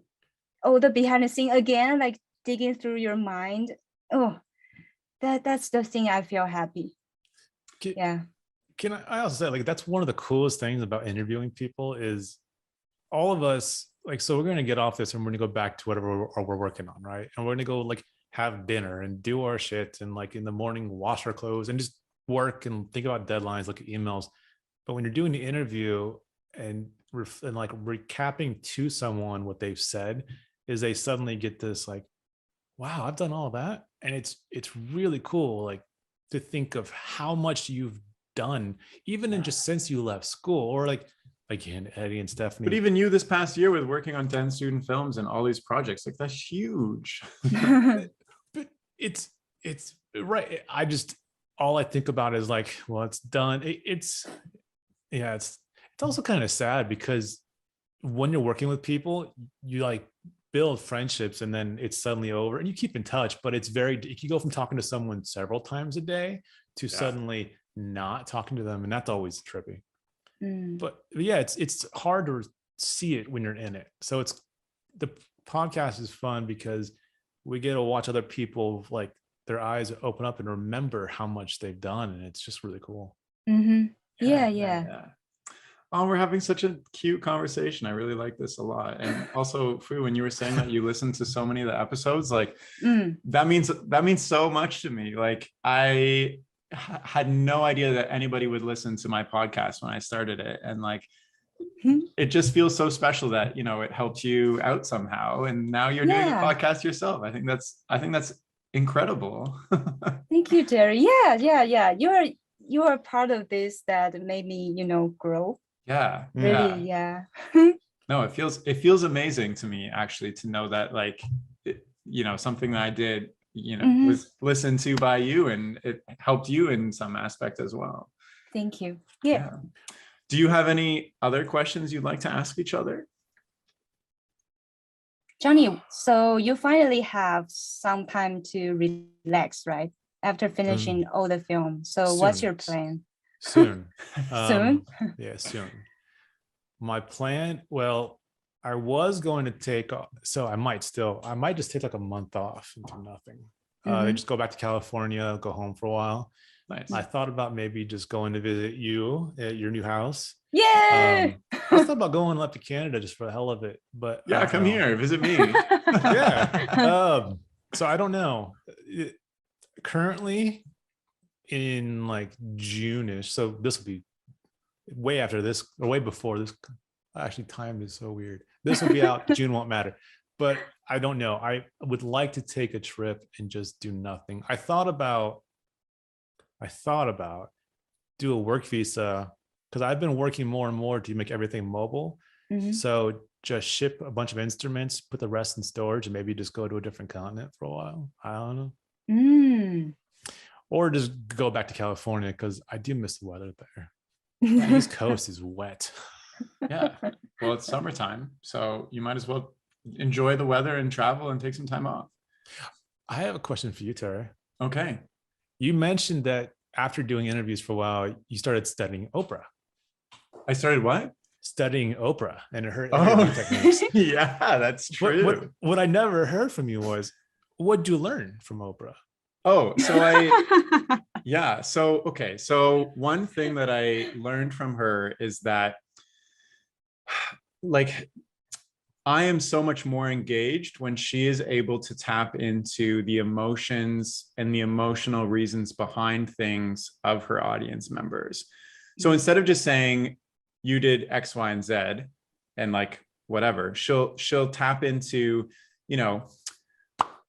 [SPEAKER 3] all the behind the scene again, like digging through your mind. Oh, that's the thing I feel happy.
[SPEAKER 2] Can I also say, like, that's one of the coolest things about interviewing people is all of us, like, so we're going to get off this and we're going to go back to whatever we're working on, right? And we're going to go like have dinner and do our shit, and like in the morning wash our clothes and just work and think about deadlines, look at emails. But when you're doing the interview and like recapping to someone what they've said, is they suddenly get this like, wow, I've done all that. And it's really cool, like, to think of how much you've done, even in just since you left school, or like, again, Eddie and Stephanie.
[SPEAKER 1] But even you this past year with working on 10 student films and all these projects, like, that's huge.
[SPEAKER 2] But it's right. All I think about is like, well, it's done. It's also kind of sad, because when you're working with people, you like build friendships and then it's suddenly over, and you keep in touch, but it's you go from talking to someone several times a day to suddenly not talking to them. And that's always trippy. But yeah, it's hard to see it when you're in it. So the podcast is fun because we get to watch other people, like their eyes open up and remember how much they've done, and it's just really cool.
[SPEAKER 3] Yeah.
[SPEAKER 1] Oh, we're having such a cute conversation. I really like this a lot. And also, Fu, when you were saying that you listened to so many of the episodes, like that means so much to me. Like I had no idea that anybody would listen to my podcast when I started it, and like it just feels so special that, you know, it helped you out somehow, and now you're doing a podcast yourself. I think that's incredible.
[SPEAKER 3] Thank you, Terry. Yeah. You're part of this that made me, you know, grow. Really, yeah.
[SPEAKER 1] No, it feels amazing to me, actually, to know that, like, you know, something that I did, you know, was listened to by you, and it helped you in some aspect as well.
[SPEAKER 3] Thank you. Yeah.
[SPEAKER 1] Do you have any other questions you'd like to ask each other?
[SPEAKER 3] Johnny, so you finally have some time to relax, right? After finishing all the film. So what's your plan?
[SPEAKER 2] Soon.
[SPEAKER 3] Soon?
[SPEAKER 2] Yeah, soon. My plan, well, I was going to take off, so I might just take like a month off and do nothing. Just go back to California, go home for a while.
[SPEAKER 1] Nice.
[SPEAKER 2] I thought about maybe just going to visit you at your new house.
[SPEAKER 3] Yay!
[SPEAKER 2] I thought about going up to Canada just for the hell of it, but
[SPEAKER 1] come here, visit me.
[SPEAKER 2] So I don't know. Currently in like June-ish, so this will be way after this or way before this. Actually, time is so weird. This will be out. June won't matter, but I don't know. I would like to take a trip and just do nothing. I thought about do a work visa, because I've been working more and more to make everything mobile. So just ship a bunch of instruments, put the rest in storage, and maybe just go to a different continent for a while. I don't know. Or just go back to California, because I do miss the weather there. The East Coast is wet.
[SPEAKER 1] Well, it's summertime, so you might as well enjoy the weather and travel and take some time off.
[SPEAKER 2] I have a question for you, Terry.
[SPEAKER 1] Okay.
[SPEAKER 2] You mentioned that after doing interviews for a while, you started studying Oprah.
[SPEAKER 1] I started what?
[SPEAKER 2] Studying Oprah and her interview techniques.
[SPEAKER 1] Yeah, that's true.
[SPEAKER 2] What I never heard from you was, what did you learn from Oprah?
[SPEAKER 1] Oh, so okay. So one thing that I learned from her is that, like, I am so much more engaged when she is able to tap into the emotions and the emotional reasons behind things of her audience members. So instead of just saying, you did X, Y, and Z, and like whatever, she'll tap into, you know,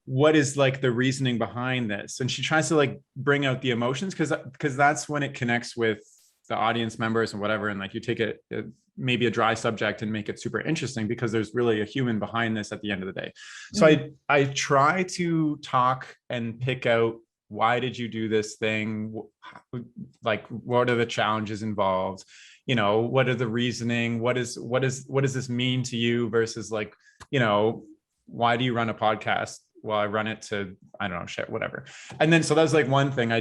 [SPEAKER 1] what is like the reasoning behind this, and she tries to like bring out the emotions, because that's when it connects with the audience members and whatever. And like you take it maybe a dry subject and make it super interesting, because there's really a human behind this at the end of the day. So I try to talk and pick out, why did you do this thing? Like, what are the challenges involved? You know, what are the reasoning? What does this mean to you? Versus like, you know, why do you run a podcast? Well, I run it to, I don't know, shit, whatever. And then, so that's like one thing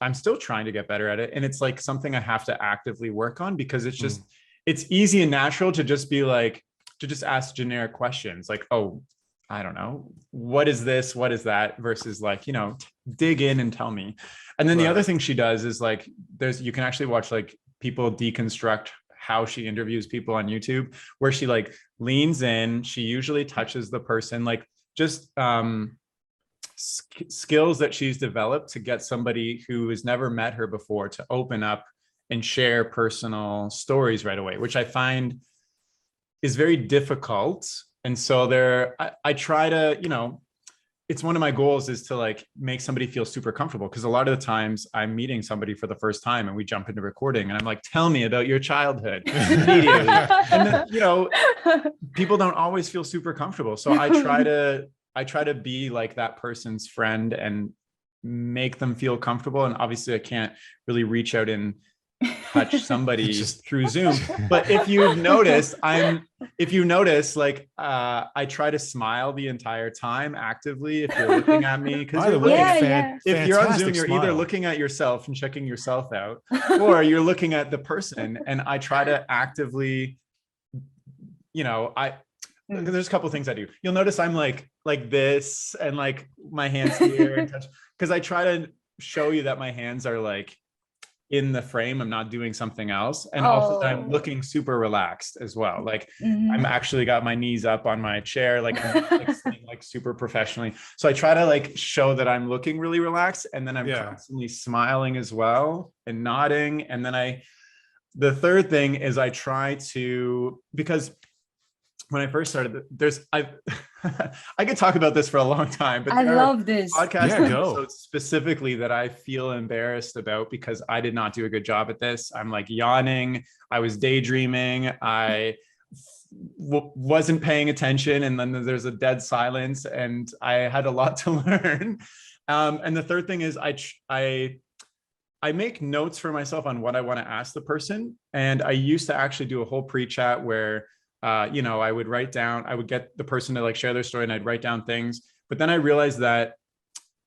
[SPEAKER 1] I'm still trying to get better at it. And it's like something I have to actively work on, because it's just, it's easy and natural to just be like, to just ask generic questions like, oh, I don't know, what is this? What is that? Versus like, you know, dig in and tell me. And then the other thing she does is like, you can actually watch like people deconstruct how she interviews people on YouTube, where she like leans in, she usually touches the person, like just skills that she's developed to get somebody who has never met her before to open up and share personal stories right away, which I find is very difficult. And so I try to, you know, it's one of my goals is to like make somebody feel super comfortable, because a lot of the times I'm meeting somebody for the first time and we jump into recording and I'm like, tell me about your childhood immediately. And then, you know, people don't always feel super comfortable. So I try to be like that person's friend and make them feel comfortable. And obviously I can't really reach out and touch somebody
[SPEAKER 2] Just-
[SPEAKER 1] through Zoom. But if you notice, like I try to smile the entire time actively if you're looking at me. Because
[SPEAKER 2] By the way,
[SPEAKER 1] if you're on Zoom,
[SPEAKER 2] fantastic
[SPEAKER 1] you're
[SPEAKER 2] smile.
[SPEAKER 1] either looking at yourself and checking yourself out, or you're looking at the person. And I try to actively, there's a couple of things I do. You'll notice I'm like this, and like my hands here and touch, because I try to show you that my hands are like in the frame. I'm not doing something else. And also that I'm looking super relaxed as well. Like I'm actually got my knees up on my chair, like I'm like super professionally. So I try to like show that I'm looking really relaxed, and then I'm constantly smiling as well and nodding. And then the third thing is I try to, because when I first started, I could talk about this for a long time, but
[SPEAKER 3] I love this
[SPEAKER 1] podcast episodes specifically that I feel embarrassed about because I did not do a good job at this. I'm like yawning. I was daydreaming. I wasn't paying attention. And then there's a dead silence, and I had a lot to learn. And the third thing is I make notes for myself on what I want to ask the person. And I used to actually do a whole pre-chat where I would write down, I would get the person to like share their story, and I'd write down things. But then I realized that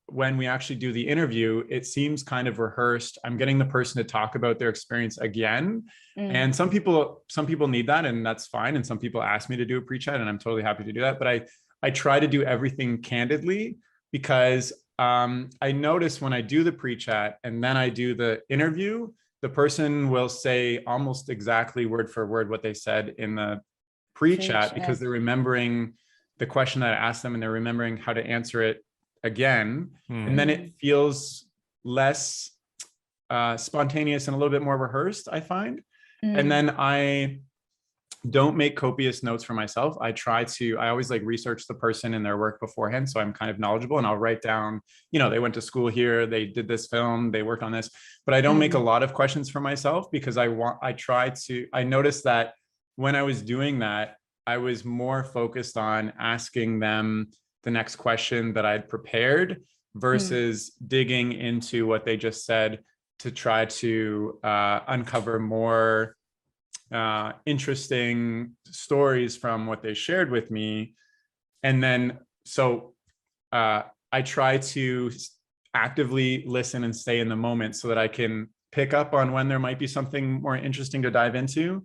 [SPEAKER 1] when we actually do the interview, it seems kind of rehearsed. I'm getting the person to talk about their experience again. And some people need that, and that's fine. And some people ask me to do a pre-chat, and I'm totally happy to do that. But I try to do everything candidly, because I notice when I do the pre-chat and then I do the interview, the person will say almost exactly word for word what they said in the pre-chat, because they're remembering the question that I asked them, and they're remembering how to answer it again. And then it feels less spontaneous and a little bit more rehearsed, I find. And then I don't make copious notes for myself. I always like research the person and their work beforehand, so I'm kind of knowledgeable, and I'll write down, they went to school here, they did this film, they worked on this. But I don't make a lot of questions for myself, because I noticed that when I was doing that, I was more focused on asking them the next question that I'd prepared versus digging into what they just said to try to uncover more interesting stories from what they shared with me. And then, I try to actively listen and stay in the moment so that I can pick up on when there might be something more interesting to dive into,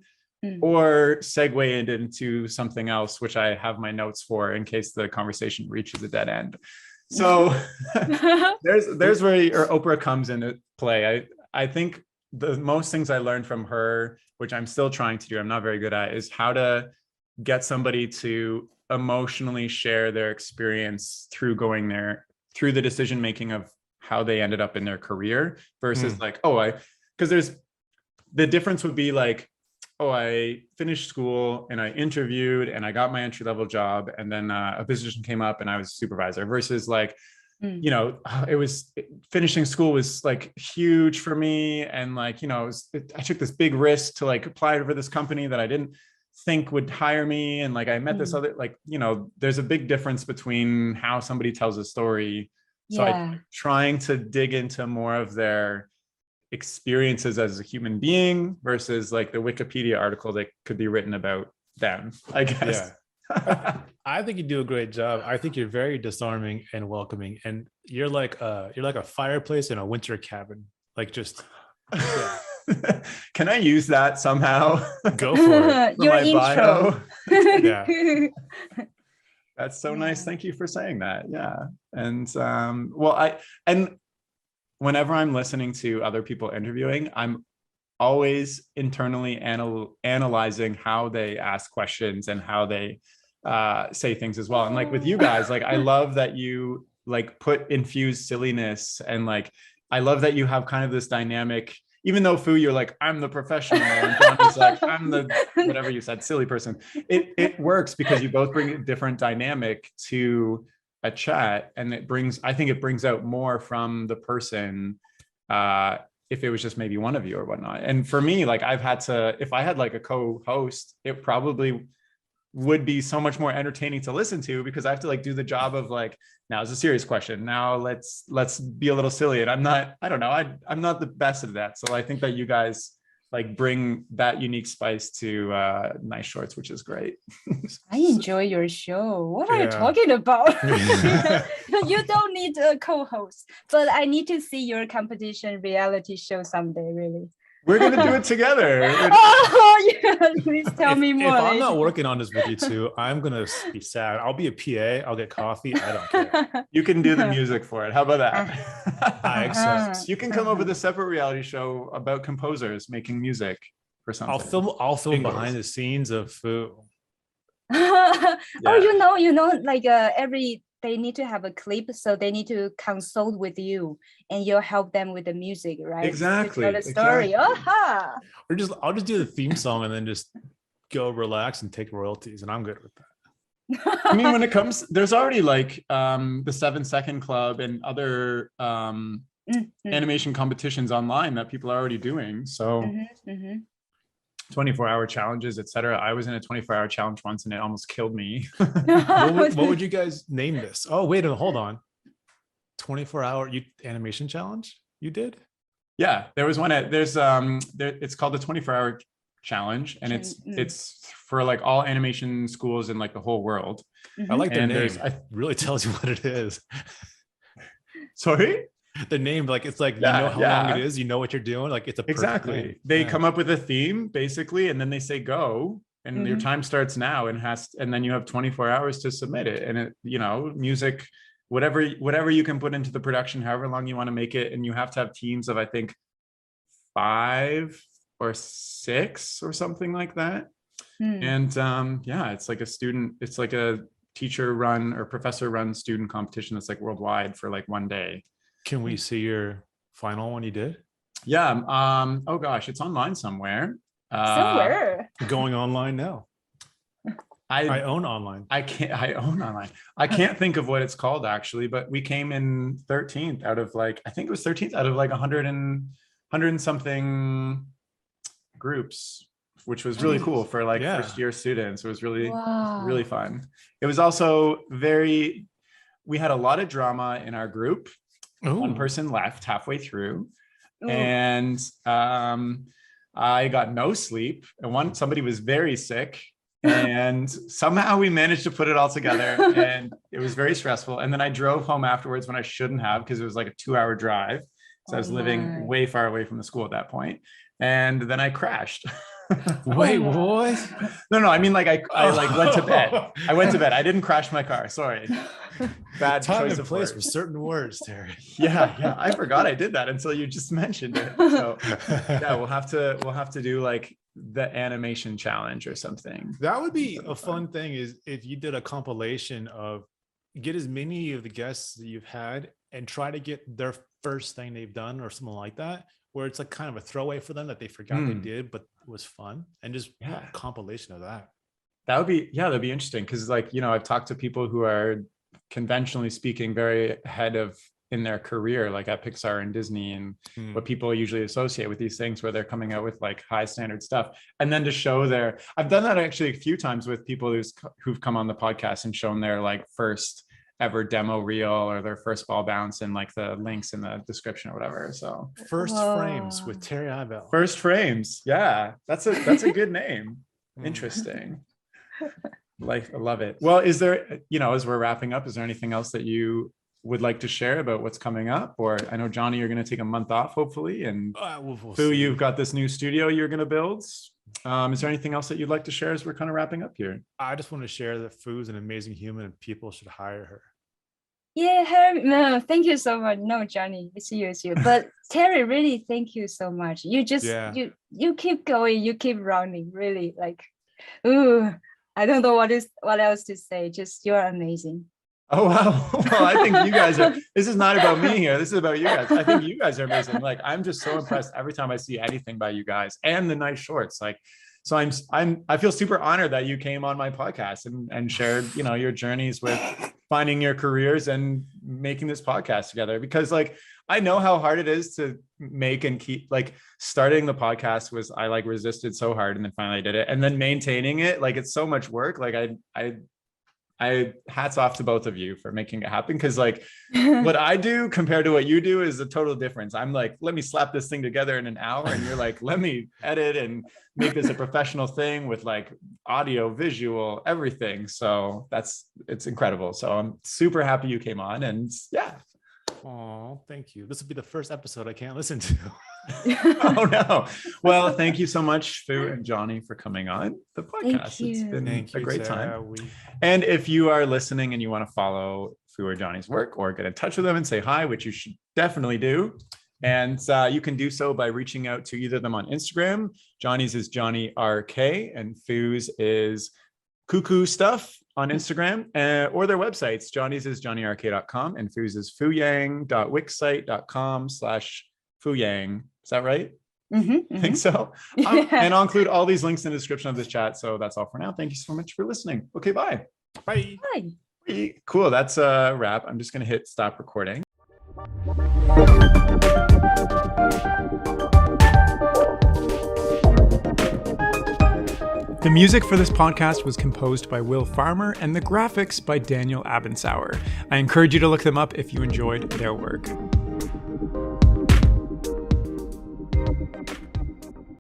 [SPEAKER 1] or segue it into something else, which I have my notes for in case the conversation reaches a dead end. So there's where Oprah comes into play. I think the most things I learned from her, which I'm still trying to do, I'm not very good at, is how to get somebody to emotionally share their experience through through the decision making of how they ended up in their career, versus because the difference would be like, I finished school and I interviewed and I got my entry-level job, and then a position came up and I was a supervisor, versus like, finishing school was like huge for me. And like, I took this big risk to like apply for this company that I didn't think would hire me. And like, I met this other, like, there's a big difference between how somebody tells a story. So I'm trying to dig into more of their experiences as a human being versus like the Wikipedia article that could be written about them, I guess.
[SPEAKER 2] I think you do a great job. I think you're very disarming and welcoming, and you're like a fireplace in a winter cabin. Like just
[SPEAKER 1] Can I use that somehow?
[SPEAKER 2] Go for it.
[SPEAKER 3] Your intro.
[SPEAKER 2] Yeah.
[SPEAKER 1] That's so nice. Thank you for saying that. Yeah. And and whenever I'm listening to other people interviewing, I'm always internally analyzing how they ask questions and how they say things as well. And like with you guys, like I love that you like infuse silliness, and like I love that you have kind of this dynamic. Even though Fu, you're like, I'm the professional, and Johnny's like, I'm the whatever you said, silly person. It works because you both bring a different dynamic to a chat, and I think it brings out more from the person if it was just maybe one of you or whatnot. And for me, like if I had like a co-host, it probably would be so much more entertaining to listen to, because I have to like do the job of like, now it's a serious question, now let's be a little silly. And I'm not the best at that. So I think that you guys like bring that unique spice to Nice Shorts, which is great.
[SPEAKER 3] I enjoy your show. What are you talking about? You don't need a co-host, but I need to see your competition reality show someday, really.
[SPEAKER 1] We're going to do it together.
[SPEAKER 3] Oh, yeah. Please tell me more.
[SPEAKER 2] If I'm not working on this with you two, I'm going to be sad. I'll be a PA. I'll get coffee. I don't care.
[SPEAKER 1] You can do the music for it. How about that? You can come up with a separate reality show about composers making music for something.
[SPEAKER 2] I'll film behind the scenes of Foo.
[SPEAKER 3] Oh, you know, like they need to have a clip, so they need to consult with you, and you'll help them with the music, right?
[SPEAKER 1] Exactly.
[SPEAKER 3] To tell the story.
[SPEAKER 2] Exactly. I'll just do the theme song and then just go relax and take royalties, and I'm good with that.
[SPEAKER 1] I mean, when it comes, there's already like the 7-Second Club and other animation competitions online that people are already doing. So 24-hour challenges, etc. I was in a 24-hour challenge once and it almost killed me.
[SPEAKER 2] What would you guys name this? Oh, wait, hold on. 24-hour animation challenge you did?
[SPEAKER 1] Yeah, there was one it's called the 24-hour challenge, and it's for like all animation schools in like the whole world.
[SPEAKER 2] I like the name. It really tells you what it is.
[SPEAKER 1] Sorry?
[SPEAKER 2] The name, like it's like you know how long it is, you know what you're doing, like it's a perfect name.
[SPEAKER 1] They come up with a theme basically, and then they say go, and your time starts now, and then you have 24 hours to submit it, and it, you know, music, whatever you can put into the production, however long you want to make it, and you have to have teams of I think 5 or 6 or something like that. And it's like a teacher run or professor run student competition that's like worldwide for like one day.
[SPEAKER 2] Can we see your final one you did?
[SPEAKER 1] Yeah. Oh gosh, it's online somewhere.
[SPEAKER 2] Going online now. I own online.
[SPEAKER 1] I own online. I can't think of what it's called actually, but we came in 13th out of like, I think it was 13th out of like 100 and something groups, which was really cool for like first year students. It was really, really fun. It was also we had a lot of drama in our group. Ooh. One person left halfway through. Ooh. And I got no sleep, and somebody was very sick, and somehow we managed to put it all together, and it was very stressful. And then I drove home afterwards when I shouldn't have, because it was like a 2-hour drive. So I was living way far away from the school at that point. And then I crashed.
[SPEAKER 2] Wait, what?
[SPEAKER 1] No, I mean, like I like went to bed. I went to bed. I didn't crash my car. Sorry. Bad
[SPEAKER 2] time
[SPEAKER 1] choice
[SPEAKER 2] and
[SPEAKER 1] of
[SPEAKER 2] place
[SPEAKER 1] words.
[SPEAKER 2] for certain words, Terry.
[SPEAKER 1] Yeah. I forgot I did that until you just mentioned it. So yeah, we'll have to do like the animation challenge or something.
[SPEAKER 2] That would be a fun thing, is if you did a compilation of get as many of the guests that you've had and try to get their first thing they've done or something like that, where it's like kind of a throwaway for them that they forgot they did, but was fun, and just a compilation of that.
[SPEAKER 1] That'd be interesting, because like, you know, I've talked to people who are conventionally speaking very ahead in their career, like at Pixar and Disney, and what people usually associate with these things, where they're coming out with like high standard stuff, and then to show I've done that actually a few times with people who've come on the podcast and shown their like first ever demo reel or their first ball bounce, and like the links in the description or whatever. So
[SPEAKER 2] First Frames with Terry Ibele.
[SPEAKER 1] First Frames, yeah, that's a good name. Interesting. Like, I love it. Well, is there, you know, as we're wrapping up, is there anything else that you would like to share about what's coming up? Or I know, Johnny, you're going to take a month off hopefully, and Fu, you've got this new studio you're going to build. Is there anything else that you'd like to share as we're kind of wrapping up here?
[SPEAKER 2] I just want to share that Fu's an amazing human and people should hire her.
[SPEAKER 3] Yeah, no, thank you so much. No, Johnny, it's you. But Terry, really, thank you so much. You just you keep going, you keep running. Really, like, I don't know what else to say. Just you're amazing.
[SPEAKER 1] Oh wow! Well, I think you guys are. This is not about me here. This is about you guys. I think you guys are amazing. Like, I'm just so impressed every time I see anything by you guys, and the Nice Shorts. Like, so I feel super honored that you came on my podcast and shared, you know, your journeys with finding your careers and making this podcast together, because like, I know how hard it is to make and keep, like, starting the podcast I like resisted so hard, and then finally I did it, and then maintaining it, like, it's so much work. Like I hats off to both of you for making it happen. Cause like what I do compared to what you do is a total difference. I'm like, let me slap this thing together in an hour. And you're like, let me edit and make this a professional thing with like audio, visual, everything. So it's incredible. So I'm super happy you came on, and yeah.
[SPEAKER 2] Oh, thank you. This will be the first episode I can't listen to.
[SPEAKER 1] Oh no. Well, thank you so much, Fu and Johnny, for coming on the podcast. It's been a great time. And if you are listening and you want to follow Fu or Johnny's work or get in touch with them and say hi, which you should definitely do. And you can do so by reaching out to either of them on Instagram. Johnny's is Johnny RK and Fu's is Cuckoo Stuff on Instagram, or their websites. Johnny's is johnnyrk.com and Fu's is fuyang.wixsite.com/fuyang. Is that right? I think so. And I'll include all these links in the description of this chat. So that's all for now. Thank you so much for listening. Okay, bye.
[SPEAKER 2] Bye.
[SPEAKER 3] Bye.
[SPEAKER 1] Cool. That's a wrap. I'm just going to hit stop recording. The music for this podcast was composed by Will Farmer and the graphics by Daniel Abensauer. I encourage you to look them up if you enjoyed their work.